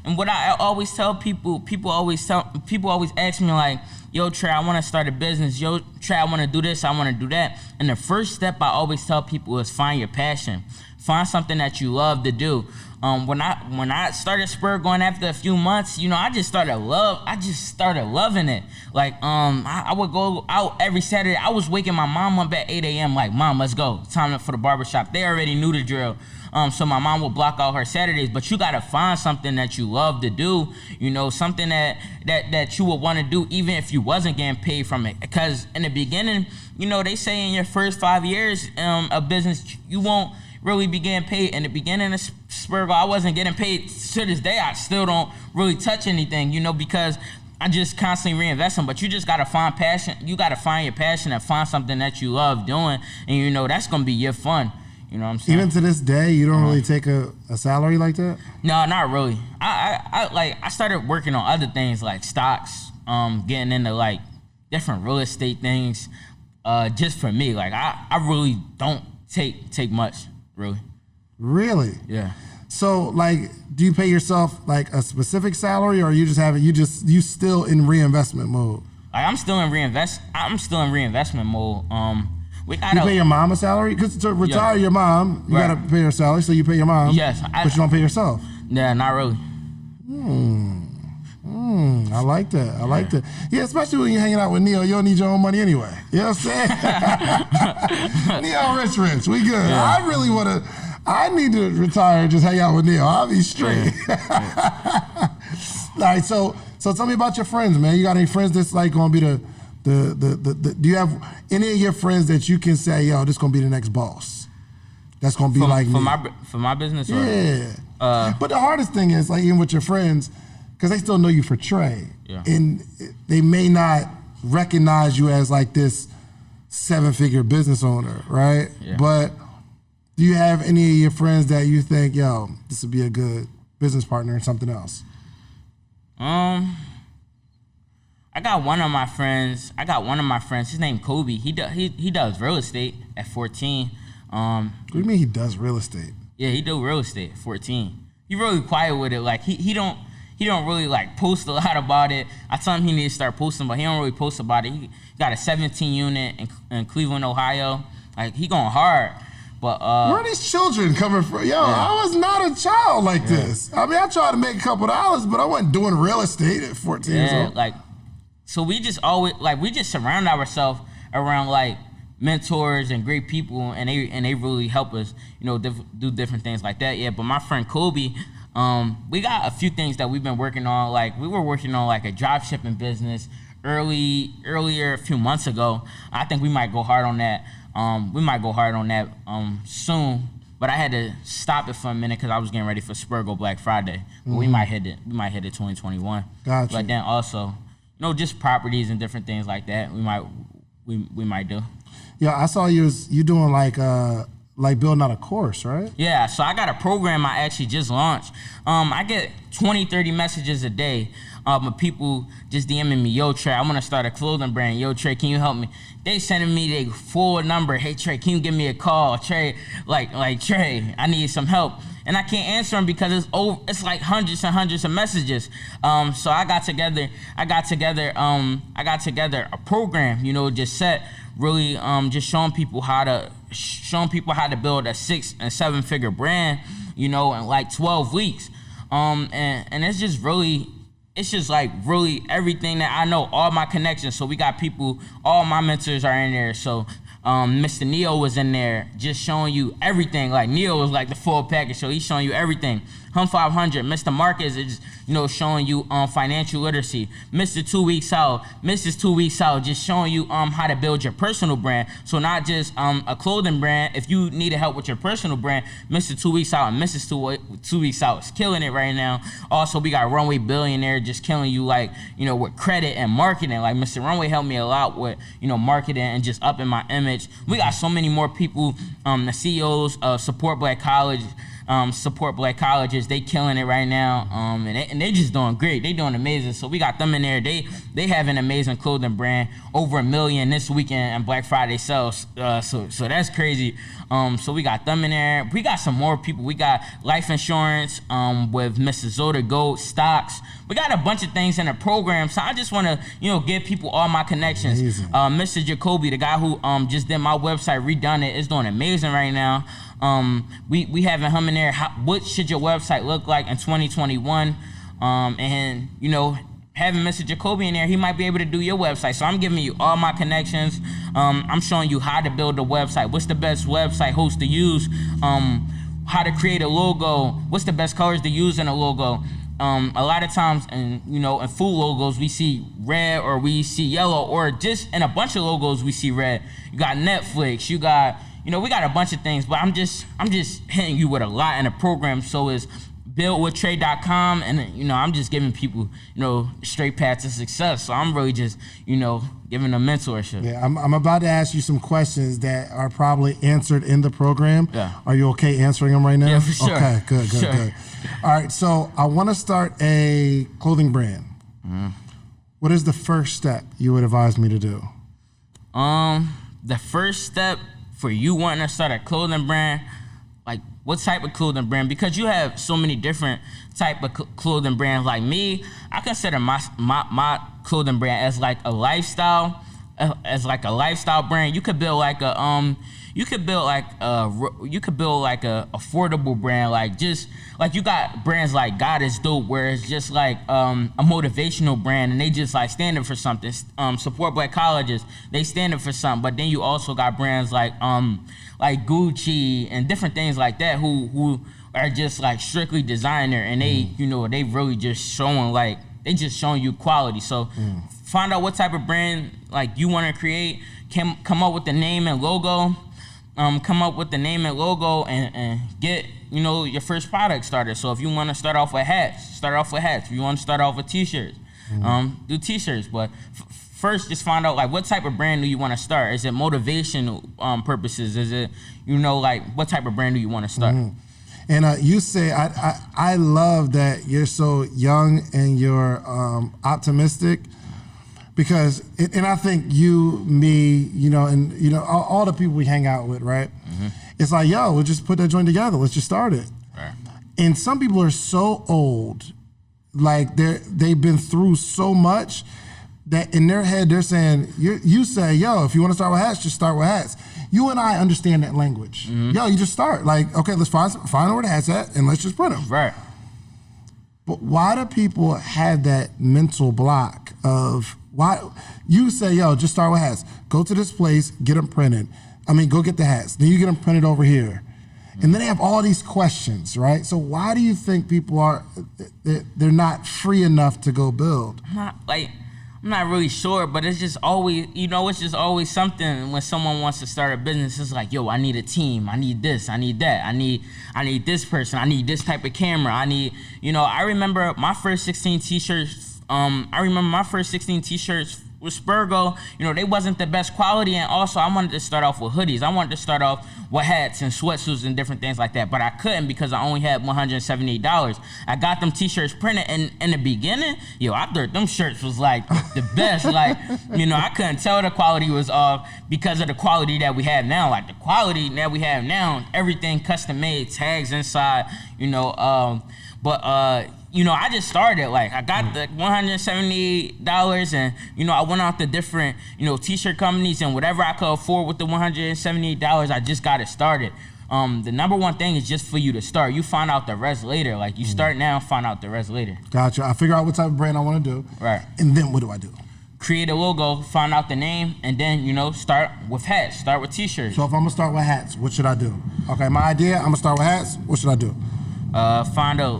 and what I always tell people always ask me yo, Trey, I want to start a business. Yo, Trey, I want to do this, I want to do that. And the first step I always tell people is find your passion. Find something that you love to do. When I started SPERGO, after a few months, I just started loving it. I would go out every Saturday. I was waking my mom up at 8 a.m. Mom, let's go. Time for the barbershop. They already knew the drill. So my mom would block out her Saturdays, but you gotta find something that you love to do, something that you would want to do even if you wasn't getting paid from it. Because in the beginning, they say in your first 5 years of business, you won't really be getting paid. In the beginning of SPERGO, I wasn't getting paid. To this day, I still don't really touch anything, because I just constantly reinvesting. But you just gotta find passion. You gotta find your passion and find something that you love doing, and that's gonna be your fun. You know what I'm saying? Even to this day, you don't really take a salary like that? No, not really. I started working on other things like stocks, getting into different real estate things, just for me. I really don't take much, really. Really? Yeah. So, like, do you pay yourself like a specific salary, or you just have it? You still in reinvestment mode? Like, I'm still in reinvestment mode. We You pay your mom a salary? Because to retire your mom, you gotta pay her salary, so you pay your mom. Yes. But you don't pay yourself. Yeah, not really. I like that. I like that. Yeah, especially when you're hanging out with Neo, you don't need your own money anyway. You know what I'm saying? Neo rich. We good. Yeah. I need to retire and just hang out with Neo. I'll be straight. Yeah. All right, so tell me about your friends, man. You got any friends that's like gonna be the do you have any of your friends that you can say, yo, this gonna be the next boss? That's gonna be like me. For my business? Yeah. But the hardest thing is, like, even with your friends, because they still know you for Trey. Yeah. And they may not recognize you as like this 7-figure business owner, right? Yeah. But do you have any of your friends that you think, yo, this would be a good business partner or something else? I got one of my friends. His name Kobe. He does real estate at 14. What do you mean he does real estate? Yeah, he do real estate at 14. He really quiet with it. Like he don't really like post a lot about it. I tell him he needs to start posting, but he don't really post about it. He got a 17 unit in Cleveland, Ohio. Like, he going hard. But where are these children coming from? Yo, I was not a child like this. I mean, I tried to make a couple dollars, but I wasn't doing real estate at 14 years old. Like, so we just surround ourselves around like mentors and great people, and they really help us, do different things like that. Yeah, but my friend Kobe, we got a few things that we've been working on. Like, we were working on like a drop shipping business earlier a few months ago. I think we might go hard on that. Soon, but I had to stop it for a minute because I was getting ready for SPERGO Black Friday. But we might hit it 2021. Gotcha. But then also, just properties and different things like that. We might do. Yeah, I saw you doing like building out a course, right? Yeah, so I got a program I actually just launched. I get 20, 30 messages a day of people just DMing me, yo, Trey, I want to start a clothing brand. Yo, Trey, can you help me? They sending me their full number. Hey, Trey, can you give me a call? Trey, like Trey, I need some help. And I can't answer them because it's like hundreds and hundreds of messages. So I got together a program, just set really just showing people how to build a 6 and 7 figure brand, in like 12 weeks. And it's just really everything that I know, all my connections. So we got people, all my mentors are in there. So Mr. Neo was in there just showing you everything. Like, Neo was like the full package, so he's showing you everything. Hum 500, Mr. Marcus is, showing you financial literacy. Mr. 2 Weeks Out, Mrs. 2 Weeks Out, just showing you how to build your personal brand. So not just a clothing brand. If you need help with your personal brand, Mr. 2 Weeks Out and Mrs. 2 Weeks Out is killing it right now. Also, we got Runway Billionaire just killing you, like, with credit and marketing. Like, Mr. Runway helped me a lot with, marketing and just upping my image. We got so many more people, the CEOs of Support Black Colleges, they killing it right now, and they just doing great. They doing amazing. So we got them in there. They have an amazing clothing brand, over 1 million this weekend and Black Friday sales. So that's crazy. So we got them in there. We got some more people. We got life insurance with Mrs. Zoda Gold, stocks. We got a bunch of things in the program. So I just want to give people all my connections. Mr. Jacoby, the guy who just did my website, redone it, is doing amazing right now. We having him in there. What should your website look like in 2021? And having Mr. Jacoby in there, he might be able to do your website. So I'm giving you all my connections. I'm showing you how to build a website. What's the best website host to use? How to create a logo. What's the best colors to use in a logo? A lot of times, in food logos, we see red or we see yellow, or just in a bunch of logos we see red. You got Netflix. You got we got a bunch of things, but I'm just hitting you with a lot in the program. So it's buildwithtrey.com, and I'm just giving people straight path to success. So I'm really just giving them mentorship. Yeah, I'm about to ask you some questions that are probably answered in the program. Yeah. Are you okay answering them right now? Yeah, for sure. Okay, good. All right, so I want to start a clothing brand. Mm-hmm. What is the first step you would advise me to do? The first step for you wanting to start a clothing brand, like, what type of clothing brand, because you have so many different type of clothing brands. Like me, I consider my clothing brand as like a lifestyle brand. You could build like a affordable brand, like just like you got brands like God is Dope, where it's just like a motivational brand, and they just like standing for something. Support Black colleges, they standing for something. But then you also got brands like Gucci and different things like that who are just like strictly designer, and they they really just showing you quality. So find out what type of brand like you want to create. Come up with the name and logo. And get your first product started. So if you want to start off with hats, start off with hats. If you want to start off with t-shirts, do t-shirts. But first, just find out like what type of brand do you want to start. Is it motivational purposes? Is it like what type of brand do you want to start? And you say I love that you're so young and you're optimistic. Because, and I think you, me, and all the people we hang out with, right? It's like, yo, we'll just put that joint together. Let's just start it. Right. And some people are so old, like they've been through so much that in their head they're saying, you say, yo, if you want to start with hats, just start with hats. You and I understand that language. Yo, you just start. Like, okay, let's find where the hat's at and let's just print them. Right. But why do people have that mental block of? Why you say, yo, just start with hats. Go to this place, get them printed. Go get the hats. Then you get them printed over here. And then they have all these questions, right? So why do you think people they're not free enough to go build? I'm not really sure, but it's just always, it's just always something when someone wants to start a business. It's like, yo, I need a team. I need this. I need that. I need this person. I need this type of camera. I need, I remember my first 16 t-shirts. With SPERGO, they wasn't the best quality, and also I wanted to start off with hoodies. I wanted to start off with hats and sweatsuits and different things like that, but I couldn't because I only had $178. I got them t-shirts printed, and in the beginning, I thought them shirts was like the best. Like, I couldn't tell the quality was off because of the quality that we have now. Like the quality that we have now, everything custom made, tags inside, I just started, like, I got the $178 and, I went out to different, t-shirt companies, and whatever I could afford with the $178, I just got it started. The number one thing is just for you to start. You find out the rest later. Like, you start now, find out the rest later. Gotcha. I figure out what type of brand I want to do. Right. And then what do I do? Create a logo, find out the name, and then, start with hats, start with t-shirts. So if I'm going to start with hats, what should I do? Okay, my idea, I'm going to start with hats. What should I do? Find a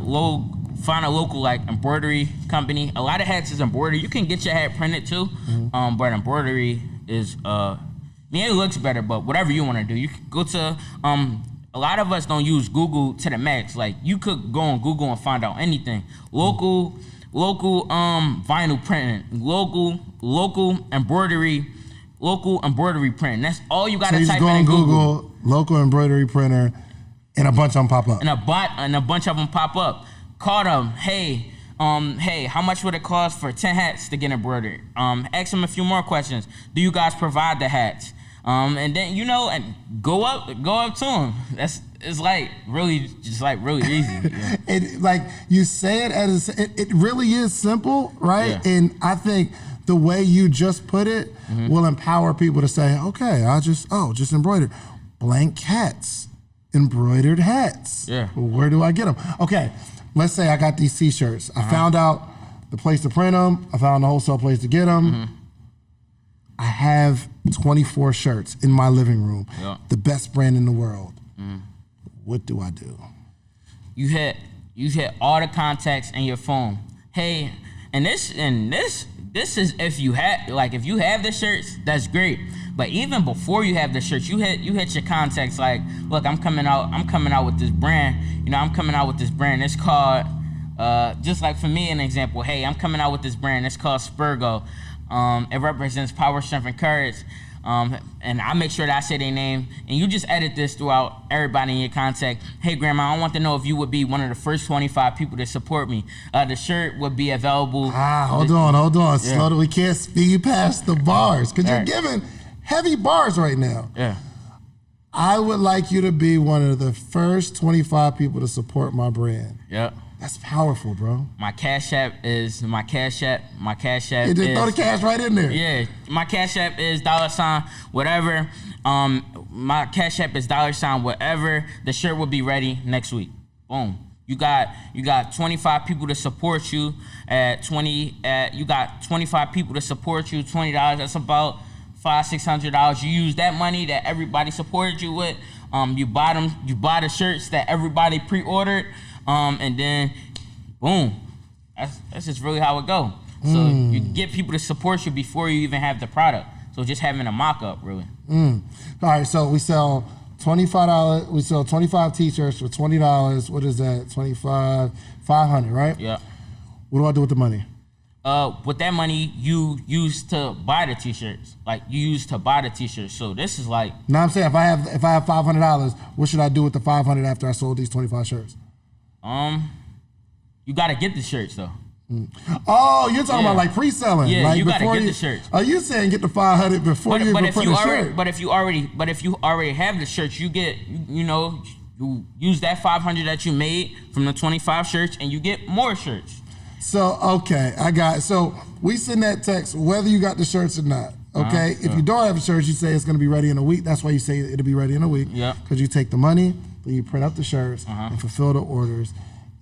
local like embroidery company. A lot of hats is embroidery. You can get your hat printed too, but embroidery is it looks better. But whatever you want to do, you can go to a lot of us don't use Google to the max. Like you could go on Google and find out anything. Local vinyl printing, local embroidery printing. That's all you gotta type in. So you just go on Google, local embroidery printer, and a bunch of them pop up. And a bunch of them pop up. Call them, hey, how much would it cost for 10 hats to get embroidered? Ask them a few more questions. Do you guys provide the hats? And then, and go up to them. It's like really easy. Yeah. It like you say it as it really is simple, right? Yeah. And I think the way you just put it will empower people to say, okay, just embroider blank hats, embroidered hats. Yeah. Where do I get them? Okay. Let's say I got these t-shirts. I found out the place to print them. I found the wholesale place to get them. I have 24 shirts in my living room. Yeah. The best brand in the world. What do I do? You hit all the contacts in your phone. Hey, and this is if you have the shirts, that's great. But even before you have the shirts, you hit your contacts like, look, I'm coming out with this brand. It's called, just like for me, an example, hey, I'm coming out with this brand. It's called SPERGO. It represents power, strength, and courage. And I make sure that I say their name. And you just edit this throughout everybody in your contact. Hey, Grandma, I want to know if you would be one of the first 25 people to support me. The shirt would be available. Hold on. Yeah. Slow down. We can't speed past the bars because you're giving heavy bars right now. Yeah. I would like you to be one of the first 25 people to support my brand. Yep. That's powerful, bro. My Cash App is my Cash App. You just throw the cash right in there. Yeah, my Cash App is $ whatever. My Cash App is $ whatever. The shirt will be ready next week. Boom. You got 25 people to support you at 20. You got 25 people to support you. $20. That's about $500-$600. You use that money that everybody supported you with. You buy them. You buy the shirts that everybody pre-ordered. And then, boom. That's just really how it go. So you get people to support you before you even have the product. So just having a mock-up, really. All right. So we sell $25. We sell 25 T-shirts for $20. What is that? 25, 500, right? Yeah. What do I do with the money? With that money, you use to buy the T-shirts. Like you use to buy the T-shirts. So this is like. No, I'm saying if I have $500, what should I do with the $500 after I sold these 25 shirts? You gotta get the shirts though. Oh, you're talking about like pre-selling. Yeah, like you gotta get the shirts. Are you saying get the 500 before you even put the shirt? But if you already have the shirts, you get, you use that 500 that you made from the 25 shirts, and you get more shirts. So okay, I got it. So we send that text whether you got the shirts or not. Okay, if you don't have the shirts, you say it's gonna be ready in a week. That's why you say it'll be ready in a week. Yeah. Because you take the money, then you print out the shirts and fulfill the orders.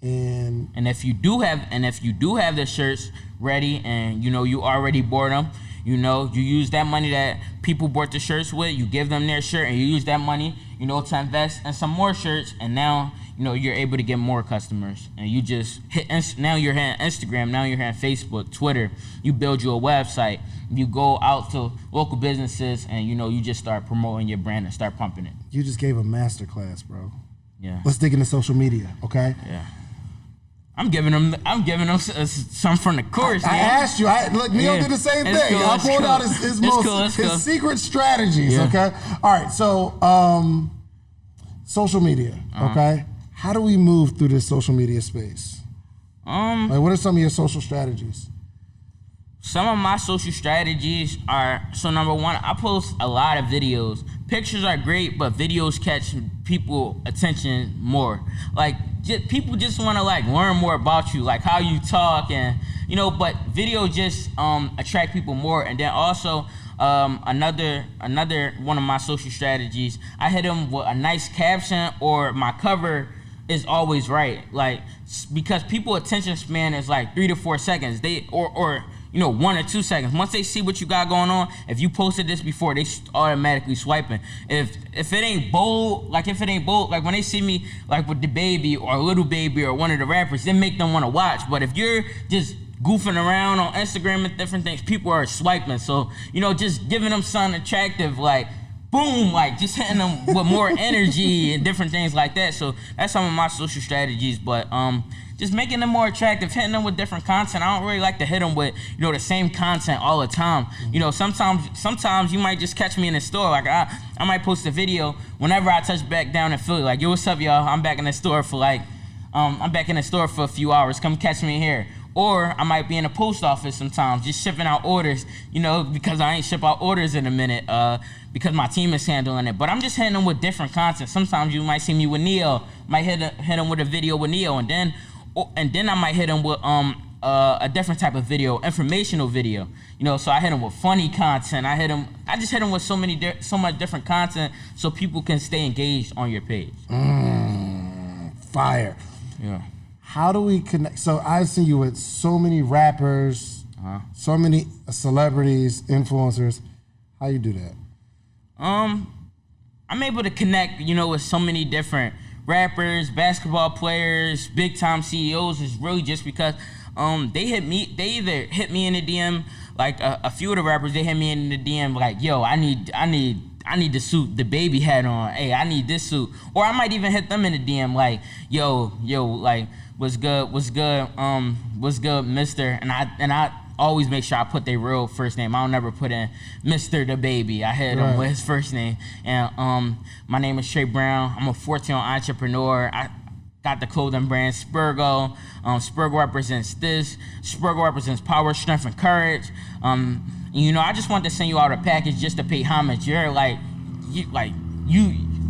And if you do have the shirts ready and you already bought them, you use that money that people bought the shirts with, you give them their shirt, and you use that money to invest in some more shirts, and now you're able to get more customers, and you just now you're hitting Instagram, now you're hitting Facebook, Twitter, you build you a website, you go out to local businesses, and you just start promoting your brand and start pumping it. You just gave a masterclass, bro. Yeah. Let's dig into social media, okay? Yeah. I'm giving them some from the course. I asked you. Look, Neil did the same thing. Cool, I pulled out his secret strategies. Yeah. Okay. All right. So, social media. Okay. How do we move through this social media space? Like, what are some of your social strategies? Some of my social strategies are, so number one, I post a lot of videos. Pictures are great, but videos catch people attention more. Like, people just want to learn more about you, like how you talk, and but video just attract people more. And then also another one of my social strategies, I hit them with a nice caption, or my cover is always right, like, because people attention span is like 3 to 4 seconds. They or 1 or 2 seconds. Once they see what you got going on, if you posted this before, they automatically swiping. If it ain't bold, like when they see me like with the baby or Little Baby or one of the rappers, they make them want to watch. But if you're just goofing around on Instagram and different things, people are swiping. So just giving them something attractive, like boom, like just hitting them with more energy and different things like that. So that's some of my social strategies. But just making them more attractive, hitting them with different content. I don't really like to hit them with, the same content all the time. Sometimes you might just catch me in the store. Like I might post a video whenever I touch back down in Philly. Like, yo, what's up, y'all? I'm back in the store for a few hours. Come catch me here. Or I might be in the post office sometimes, just shipping out orders, because I ain't ship out orders in a minute, because my team is handling it. But I'm just hitting them with different content. Sometimes you might see me with Neo, might hit them with a video with Neo, and then I might hit them with a different type of video, informational video. So I hit them with funny content. I just hit them with so much different content, so people can stay engaged on your page. Fire. Yeah. How do we connect? So I see you with so many rappers, so many celebrities, influencers. How you do that? I'm able to connect, with so many different rappers, basketball players, big time CEOs. Is really just because they either hit me in the DM, like a few of the rappers, they hit me in the DM like, yo, I need the suit the baby had on. Hey, I need this suit. Or I might even hit them in the DM like, yo, like, what's good, mister? And I always make sure I put their real first name. I don't never put in Mr. the Baby. I hit him with his first name. And my name is Trey Brown. I'm a 14-year-old entrepreneur. I got the clothing brand SPERGO. SPERGO represents this. SPERGO represents power, strength, and courage. I just wanted to send you out a package just to pay homage. You're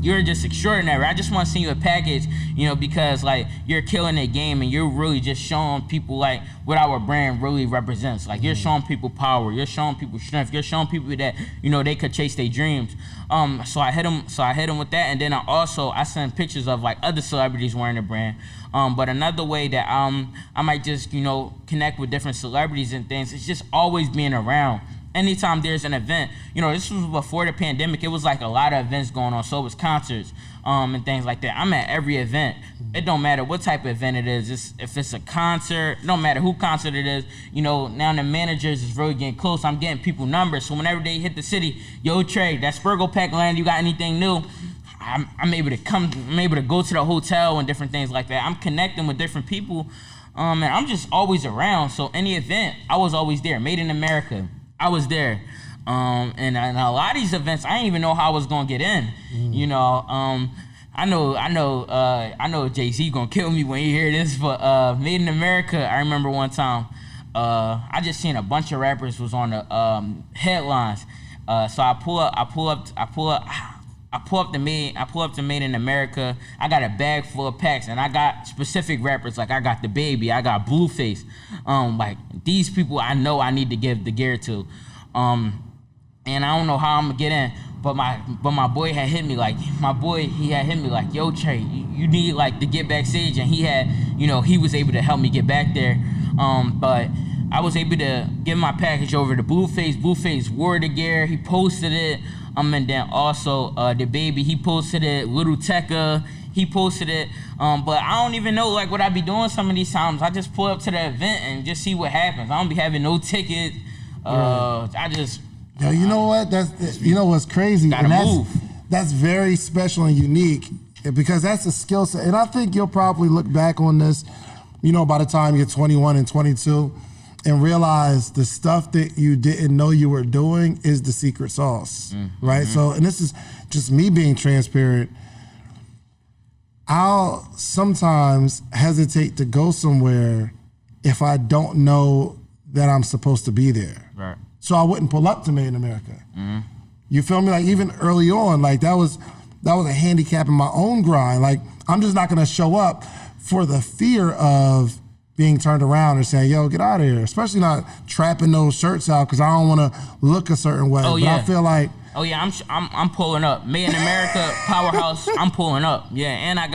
you're just extraordinary. I just want to send you a package, you know, because like you're killing that game and you're really just showing people like what our brand really represents. Like you're showing people power, you're showing people strength, you're showing people that, you know, they could chase their dreams. So I hit him with that, and then I send pictures of like other celebrities wearing the brand. But another way that I might just, you know, connect with different celebrities and things, it's just always being around. Anytime there's an event, you know, this was before the pandemic, it was like a lot of events going on, so it was concerts and things like that. I'm at every event. It don't matter what type of event it is. If it's a concert, it don't matter who concert it is. You know, now the managers is really getting close. I'm getting people numbers, so whenever they hit the city, yo, Trey, that SPERGO pack land, you got anything new? I'm able to go to the hotel and different things like that. I'm connecting with different people, and I'm just always around. So any event, I was always there. Made in America, I was there. And a lot of these events, I didn't even know how I was gonna get in. You know, I know Jay-Z gonna kill me when you hear this, but Made in America, I remember one time, I just seen a bunch of rappers was on the headlines. So I pull up to Made in America. I got a bag full of packs, and I got specific rappers. Like I got the Baby, I got Blueface. Like these people I know I need to give the gear to. And I don't know how I'm gonna get in, but my boy had hit me like, yo Trey, you need like to get backstage, and he was able to help me get back there. But I was able to give my package over to Blueface. Blueface wore the gear, he posted it. And then also the Baby, he posted it. Little Tekka, he posted it. But I don't even know like what I be doing some of these times. I just pull up to the event and just see what happens. I don't be having no ticket. I just. Yeah, you know what? What's crazy? Gotta move. That's very special and unique because that's a skill set. And I think you'll probably look back on this, you know, by the time you're 21 and 22 and realize the stuff that you didn't know you were doing is the secret sauce, right? So, and this is just me being transparent. I'll sometimes hesitate to go somewhere if I don't know that I'm supposed to be there. Right. So I wouldn't pull up to Made in America. You feel me? Like even early on, like that was a handicap in my own grind. Like I'm just not gonna show up for the fear of being turned around and saying, yo, get out of here. Especially not trapping those shirts out because I don't wanna look a certain way. Oh, but yeah. I feel like, oh yeah, I'm pulling up. Made in America, powerhouse, I'm pulling up. Yeah, and I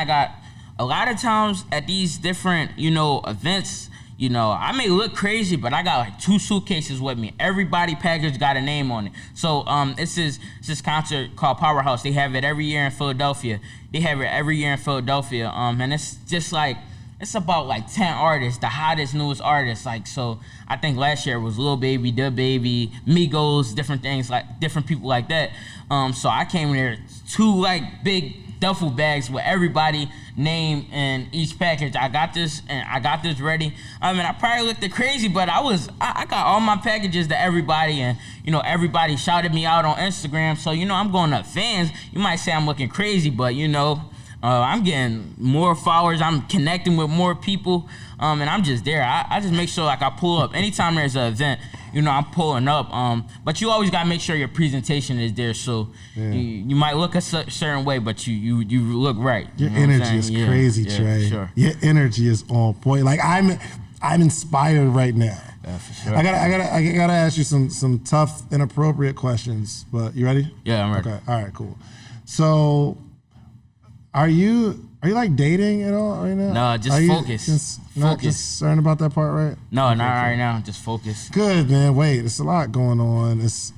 got a lot of times at these different, you know, events, you know, I may look crazy, but I got like 2 suitcases with me. Everybody package got a name on it. So it's this concert called Powerhouse. They have it every year in Philadelphia. And it's just like, it's about like 10 artists, the hottest, newest artists. Like, so I think last year was Lil Baby, Da Baby, Migos, different things, like different people like that. So I came there 2 like big duffel bags with everybody name in each package. I got this ready. I mean, I probably looked crazy, but I got all my packages to everybody, and you know, everybody shouted me out on Instagram. So, you know, I'm going up fans. You might say I'm looking crazy, but you know, I'm getting more followers. I'm connecting with more people, and I'm just there. I just make sure like I pull up anytime there's an event. You know, I'm pulling up. But you always gotta make sure your presentation is there. So you might look a certain way, but you look right. Your energy is crazy, Trey. Sure. Your energy is on point. Like I'm inspired right now. Yeah, for sure. I gotta ask you some tough, inappropriate questions. But you ready? Yeah, I'm ready. Okay. All right. Cool. So, are you like dating at all right now? No, just focus. Not concerned about that part, right? No, not right now. Just focus. Good, man. Wait, there's a lot going on. That's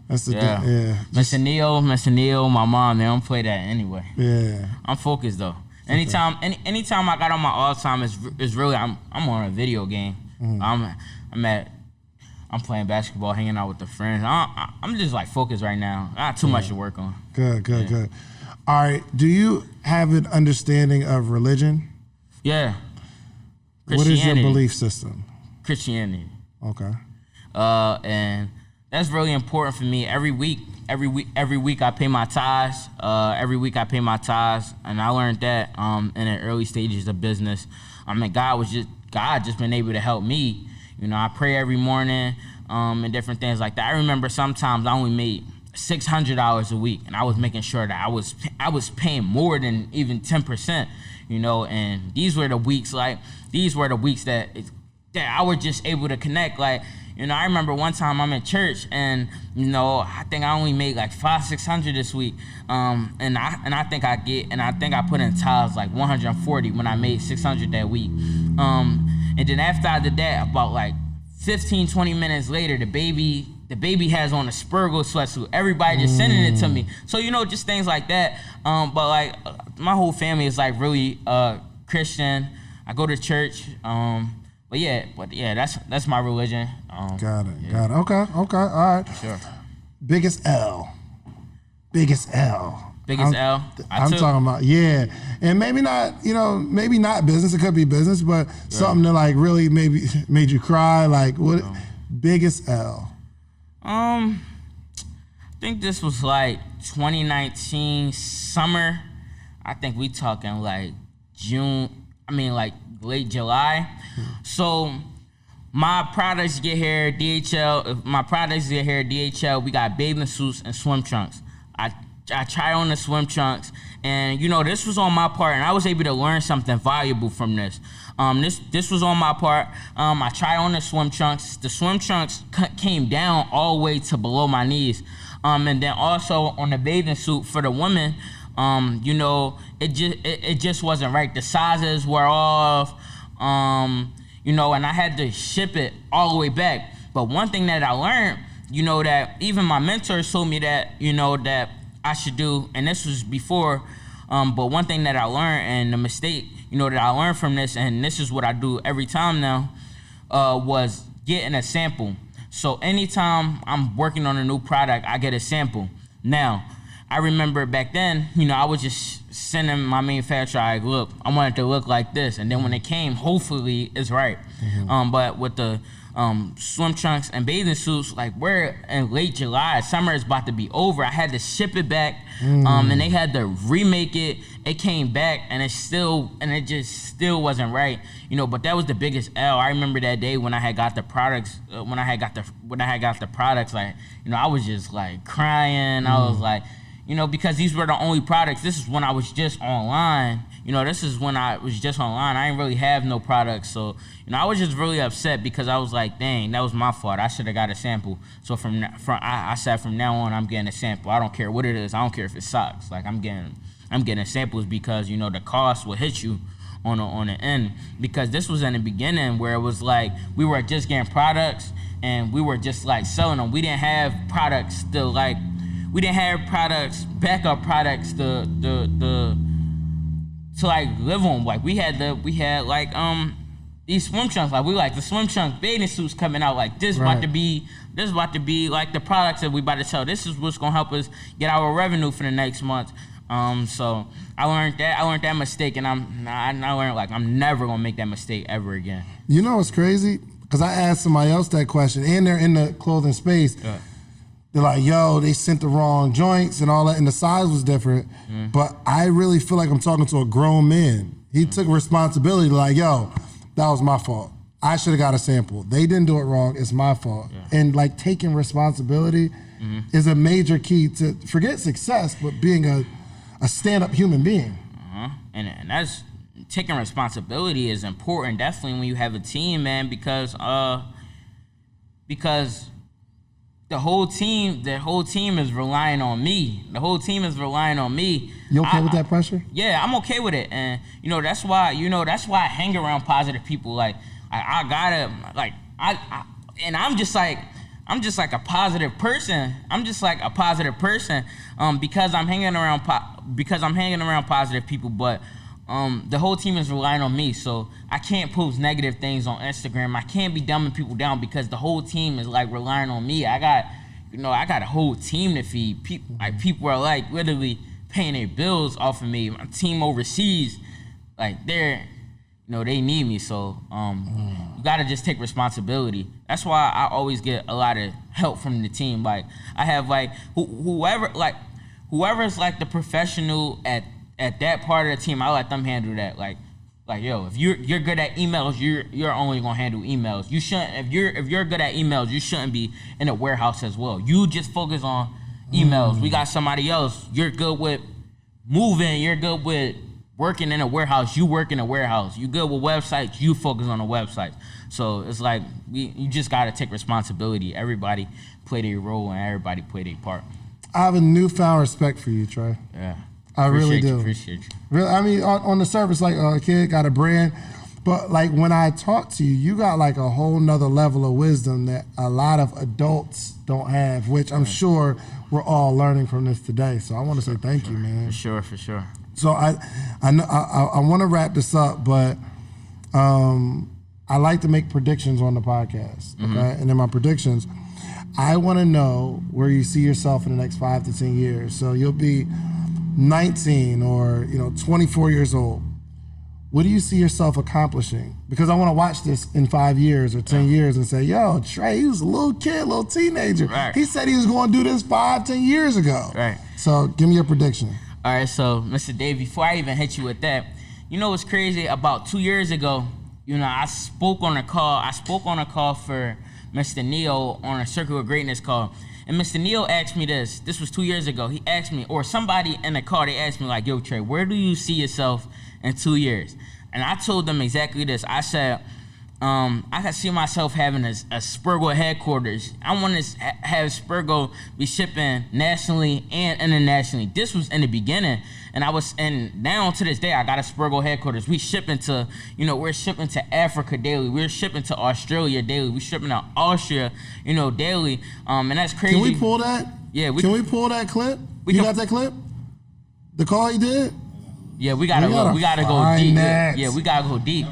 the thing. Mr. Neil, my mom, they don't play that anyway. Yeah. I'm focused though. Anytime I got on my all time is really I'm on a video game. I'm playing basketball, hanging out with the friends. I'm just like focused right now. I got too much to work on. Good. All right. Do you have an understanding of religion? Yeah. What is your belief system? Christianity. Okay. And that's really important for me. Every week I pay my tithes. And I learned that in the early stages of business. I mean, God just been able to help me. You know, I pray every morning and different things like that. I remember sometimes I only made $600 a week, and I was making sure that I was paying more than even 10%, you know. And these were the weeks that I was just able to connect. Like, you know, I remember one time I'm in church, and you know, I think I only made like $500-600 this week, and I think I put in tithes like 140 when I made 600 that week, and then after I did that, about like 15-20 minutes later, the baby has on a SPERGO sweatsuit. Everybody just sending it to me. So, you know, just things like that. But like my whole family is like really Christian. I go to church. But yeah, that's my religion. Got it. Okay, all right. Sure. Biggest L. I'm talking about, yeah. And maybe not business. It could be business, but something that like really maybe made you cry. Like what? Biggest L. I think this was like 2019 summer. I think we talking like like late July. So my products get here at DHL. We got bathing suits and swim trunks. I tried on the swim trunks, and you know, this was on my part, and I was able to learn something valuable from this. This was on my part. I tried on the swim trunks. The swim trunks came down all the way to below my knees. And then also on the bathing suit for the women, you know, it just wasn't right. The sizes were off, you know, and I had to ship it all the way back. But one thing that I learned, you know, that even my mentors told me that, you know, that I should do, and this was before, but one thing that I learned, and the mistake, you know, that I learned from this, and this is what I do every time now, was getting a sample. So anytime I'm working on a new product, I get a sample. Now, I remember back then, you know, I was just sending my manufacturer, like, look, I want it to look like this. And then when it came, hopefully it's right. But with the swim trunks and bathing suits, like we're in late July, summer is about to be over. I had to ship it back, and they had to remake it. It came back, and it just still wasn't right, you know. But that was the biggest L. I remember that day when I had got the products. When I had got the products, like, you know, I was just like crying. I was like, you know, because these were the only products. This is when I was just online. You know, this is when I was just online. I didn't really have no products. So, you know, I was just really upset because I was like, dang, that was my fault. I should have got a sample. So I said from now on, I'm getting a sample. I don't care what it is. I don't care if it's socks. Like, I'm getting samples because, you know, the cost will hit you on the end. Because this was in the beginning where it was like we were just getting products and we were just like selling them. We didn't have products backup products to like live on. Like we had like these swim trunks. Like we like the swim trunks bathing suits coming out. Like this about to be like the products that we about to sell. This is what's gonna help us get our revenue for the next month. So I learned that mistake, and I learned like I'm never gonna make that mistake ever again. You know what's crazy? Because I asked somebody else that question, and they're in the clothing space. Yeah. They're like, yo, they sent the wrong joints and all that, and the size was different. But I really feel like I'm talking to a grown man. He took responsibility, like, yo, that was my fault. I should have got a sample. They didn't do it wrong. It's my fault. Yeah. And like taking responsibility is a major key to forget success, but being a stand-up human being. And that's taking responsibility is important, definitely when you have a team, man, because the whole team is relying on me. You okay with that pressure? Yeah, I'm okay with it, and that's why I hang around positive people. Like I gotta I'm just like a positive person. Because I'm hanging around positive people, but the whole team is relying on me, so I can't post negative things on Instagram. I can't be dumbing people down because the whole team is like relying on me. I got a whole team to feed. People are like literally paying their bills off of me. My team overseas, like they need me. So you gotta just take responsibility. That's why I always get a lot of help from the team. Like I have like whoever's like the professional at that part of the team, I let them handle that. Like yo, if you're good at emails, you're only gonna handle emails. You shouldn't if you're good at emails, you shouldn't be in a warehouse as well. You just focus on emails. We got somebody else. You're good with moving. You're good with working in a warehouse. You work in a warehouse. You good with websites. You focus on the websites. So it's like you just got to take responsibility. Everybody play their role and everybody play their part. I have a newfound respect for you, Trey. Yeah. I really do. Appreciate you. Really, I mean, on the surface, like a kid got a brand, but like when I talk to you, you got like a whole nother level of wisdom that a lot of adults don't have, which I'm sure we're all learning from this today. So I want to say thank you, man. For sure. So I want to wrap this up, but I like to make predictions on the podcast. Okay, and in my predictions, I want to know where you see yourself in the next 5 to 10 years. So you'll be 19 or 24 years old. What do you see yourself accomplishing? Because I want to watch this in 5 years or 10 years and say, yo, Trey, he was a little kid, a little teenager. Right. He said he was going to do this 5, 10 years ago. Right. So give me your prediction. All right, so Mr. Dave, before I even hit you with that, you know what's crazy? About 2 years ago, I spoke on a call for Mr. Neo on a Circle of Greatness call. And Mr. Neo asked me this. This was 2 years ago. He asked me, or somebody in the call, they asked me like, yo, Trey, where do you see yourself in 2 years? And I told them exactly this. I said, I can see myself having a SPERGO headquarters. I want to have SPERGO be shipping nationally and internationally. This was in the beginning, and now to this day, I got a SPERGO headquarters. We shipping to, we're shipping to Africa daily. We're shipping to Australia daily. We're shipping to Austria, daily. And that's crazy. Can we pull that? Yeah. Can we pull that clip? You got that clip? The call he did? Yeah, we gotta go deep. Yeah, we gotta go deep.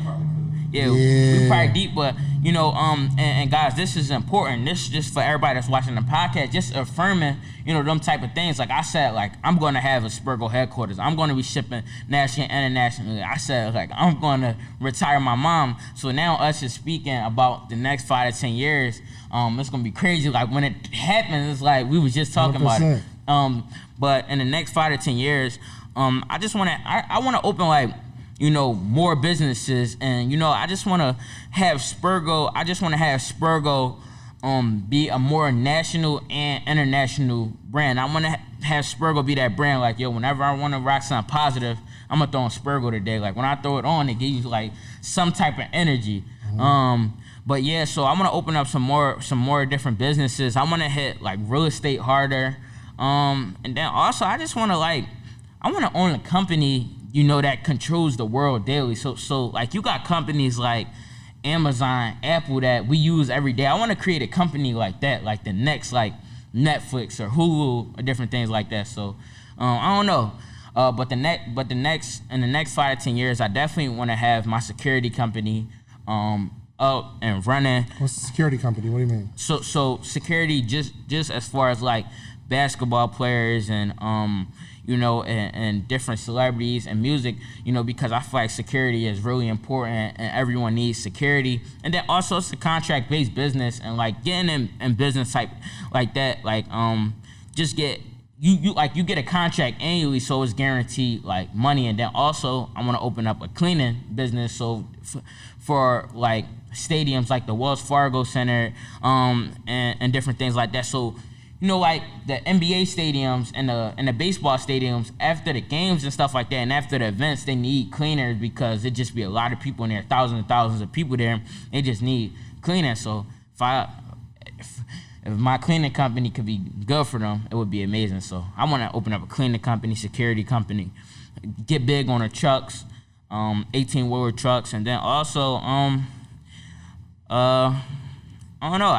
Yeah, we probably deep, but and guys, this is important. This is just for everybody that's watching the podcast, just affirming, them type of things. Like I said, like I'm gonna have a SPERGO headquarters. I'm gonna be shipping nationally and internationally. I said, like I'm gonna retire my mom. So now us is speaking about the next 5 to 10 years. It's gonna be crazy. Like when it happens, it's like we was just talking 100%. About it. But in the next 5 to 10 years, I just wanna open like more businesses, and I just want to have SPERGO. I just want to have SPERGO be a more national and international brand. I want to have SPERGO be that brand. Like, yo, whenever I want to rock something positive, I'm gonna throw on SPERGO today. Like when I throw it on, it gives you like some type of energy. But yeah, so I want to open up some more different businesses. I want to hit like real estate harder, and then also I just want to I want to own a company that controls the world daily. So like you got companies like Amazon, Apple that we use every day. I want to create a company like that, like the next like Netflix or Hulu or different things like that. So I don't know. But in the next 5 to 10 years, I definitely want to have my security company up and running. What's the security company? What do you mean? So security just as far as like basketball players and and different celebrities and music, because I feel like security is really important and everyone needs security. And then also it's a contract-based business, and like getting in business type like that, like just get you get a contract annually, so it's guaranteed like money. And then also I want to open up a cleaning business, so for like stadiums like the Wells Fargo Center and different things like that. So like the NBA stadiums and the baseball stadiums, after the games and stuff like that, and after the events, they need cleaners because it just be a lot of people in there, thousands and thousands of people there. They just need cleaning. So if my cleaning company could be good for them, it would be amazing. So I want to open up a cleaning company, security company, get big on the trucks, 18-wheeler trucks, and then also I don't know,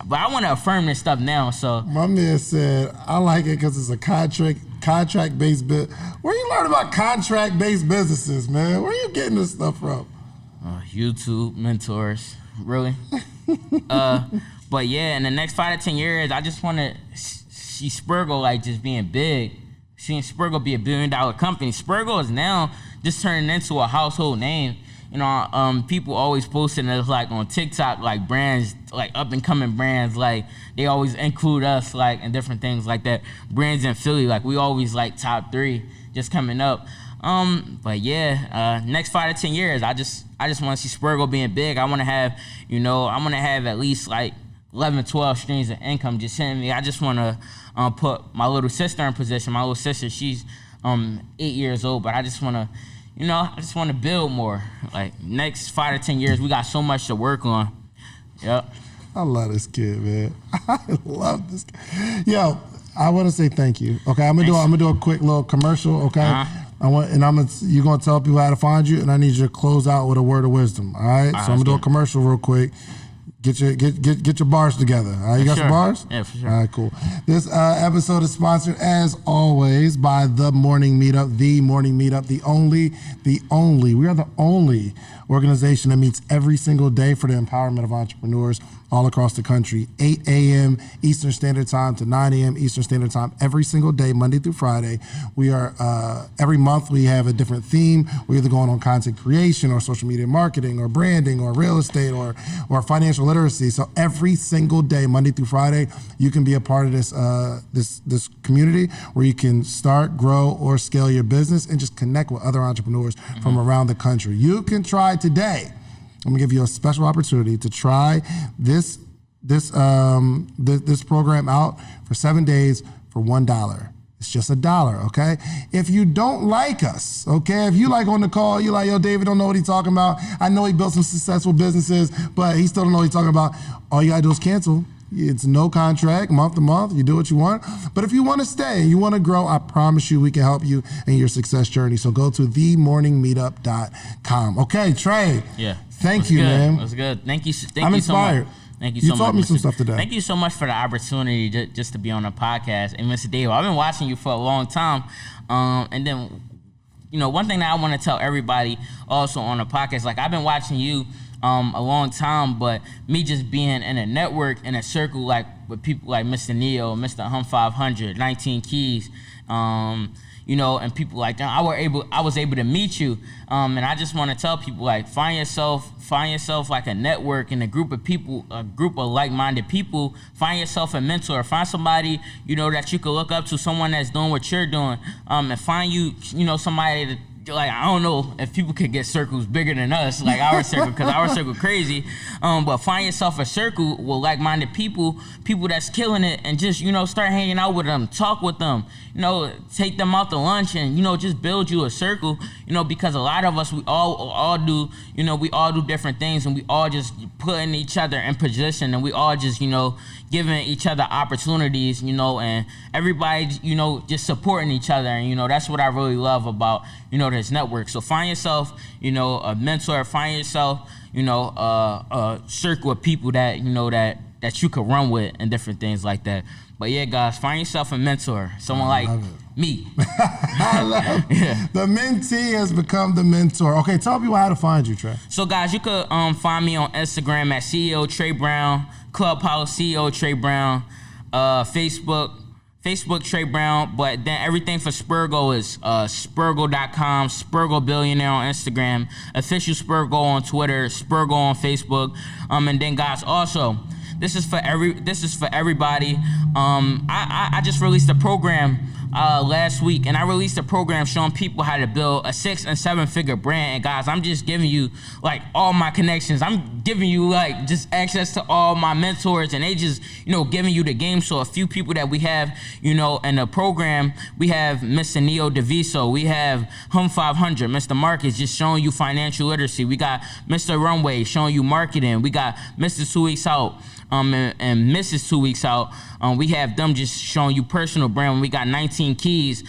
but I want to affirm this stuff now. So my man said, I like it because it's a contract-based business. Where you learn about contract-based businesses, man? Where you getting this stuff from? YouTube, mentors, really. But yeah, in the next 5 to 10 years, I just want to see SPERGO like just being big. Seeing SPERGO be $1 billion company. SPERGO is now just turning into a household name. People always posting us like on TikTok, like brands, like up and coming brands, like they always include us like and different things like that. Brands in Philly, like we always like top 3 just coming up. But yeah, next 5 to 10 years, I just want to see SPERGO being big. I want to have, I want to have at least like 11, 12 streams of income just hitting me. I just want to put my little sister in position. My little sister, she's 8 years old, but I just want to, I just want to build more. Like next 5 to 10 years, we got so much to work on. Yep. I love this kid, man. I love this kid. Yo, I want to say thank you. Okay, I'm gonna do a quick little commercial. Okay, you're gonna tell people how to find you, and I need you to close out with a word of wisdom. All right, so I'm gonna do a commercial real quick. Get your bars together. All right, you got some bars? Yeah, for sure. All right, cool. This episode is sponsored, as always, by The Morning Meetup. The Morning Meetup, the only. We are the only organization that meets every single day for the empowerment of entrepreneurs all across the country. 8 a.m. Eastern Standard Time to 9 a.m. Eastern Standard Time every single day, Monday through Friday. We are, every month we have a different theme. We're either going on content creation or social media marketing or branding or real estate or financial literacy. So every single day, Monday through Friday, you can be a part of this community where you can start, grow, or scale your business and just connect with other entrepreneurs from around the country. You can try today. I'm gonna give you a special opportunity to try this program out for 7 days for $1. It's just $1, okay? If you don't like us, okay, if you like on the call, you like, yo, David don't know what he's talking about. I know he built some successful businesses, but he still don't know what he's talking about. All you gotta do is cancel. It's no contract, month to month. You do what you want. But if you want to stay and you want to grow, I promise you we can help you in your success journey. So go to themorningmeetup.com. Okay, Trey. Yeah. Thank you, man. That was good. Thank you. I'm inspired. So much. Thank you so much. You taught me some stuff today. Thank you so much for the opportunity just to be on the podcast. And Mr. Dave, I've been watching you for a long time. And then, one thing that I want to tell everybody also on the podcast, like I've been watching you a long time, but me just being in a network, in a circle, like with people like Mr. Neo, Mr. Hum 500, 19 Keys, and people like that, I was able to meet you, and I just want to tell people, like, find yourself like a network and a group of people, a group of like-minded people. Find yourself a mentor. Find somebody that you could look up to, someone that's doing what you're doing, and find somebody that, like, I don't know if people could get circles bigger than us, like our circle, because our circle crazy. But find yourself a circle with like-minded people that's killing it, and just, start hanging out with them, talk with them, take them out to lunch, and, just build you a circle, because a lot of us, we all do, we all do different things, and we all just putting each other in position, and we all just, giving each other opportunities, and everybody, just supporting each other. And, that's what I really love about, this network. So find yourself, a mentor, find yourself, a circle of people that, that you could run with and different things like that. But yeah, guys, find yourself a mentor, someone like me. I love it. Yeah. The mentee has become the mentor. Okay, tell people how to find you, Trey. So guys, you could find me on Instagram at CEO Trey Brown, Clubhouse CEO Trey Brown, Facebook Trey Brown, but then everything for SPERGO is SPERGO.com, SPERGO Billionaire on Instagram, official SPERGO on Twitter, SPERGO on Facebook, and then guys, also, this is for everybody. I just released a program last week, and I released a program showing people how to build a 6- and 7-figure brand. And guys, I'm just giving you like all my connections. I'm giving you like just access to all my mentors, and they just giving you the game. So a few people that we have in the program, we have Mr. Neo DeViso, we have Hum 500, Mr. Marcus just showing you financial literacy. We got Mr. Runway showing you marketing. We got Mr. 2 Weeks Out. And Mrs. 2 Weeks Out, we have them just showing you personal brand. We got 19 Keys.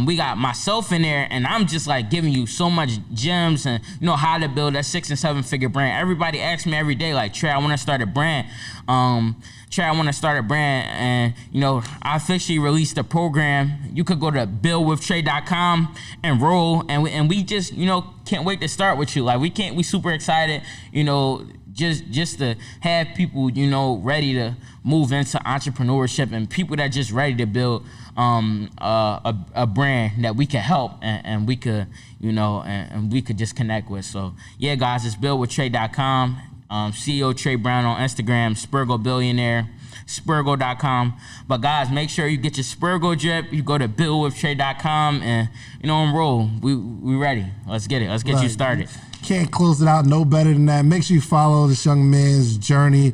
We got myself in there, and I'm just like giving you so much gems and how to build that 6- and 7-figure brand. Everybody asks me every day, like, Trey, I want to start a brand. And I officially released the program. You could go to buildwithtrey.com and roll, and we just can't wait to start with you. Like, we super excited, just to have people, ready to move into entrepreneurship, and people that just ready to build a brand that we could help and we could, and we could just connect with. So yeah, guys, it's buildwithtrey.com, CEO Trey Brown on Instagram, SPERGO Billionaire. SPERGO.com. But guys, make sure you get your SPERGO drip. You go to buildwithtrey.com and enroll. We ready. Let's get it. Let's get you started. Can't close it out no better than that. Make sure you follow this young man's journey.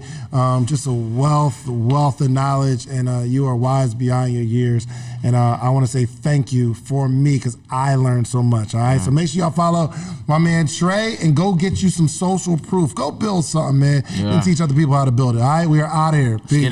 Just a wealth of knowledge, and you are wise beyond your years. And I want to say thank you for me, because I learned so much. All right, so make sure y'all follow my man Trey and go get you some social proof. Go build something, man, and teach other people how to build it. All right, we are out of here. Peace.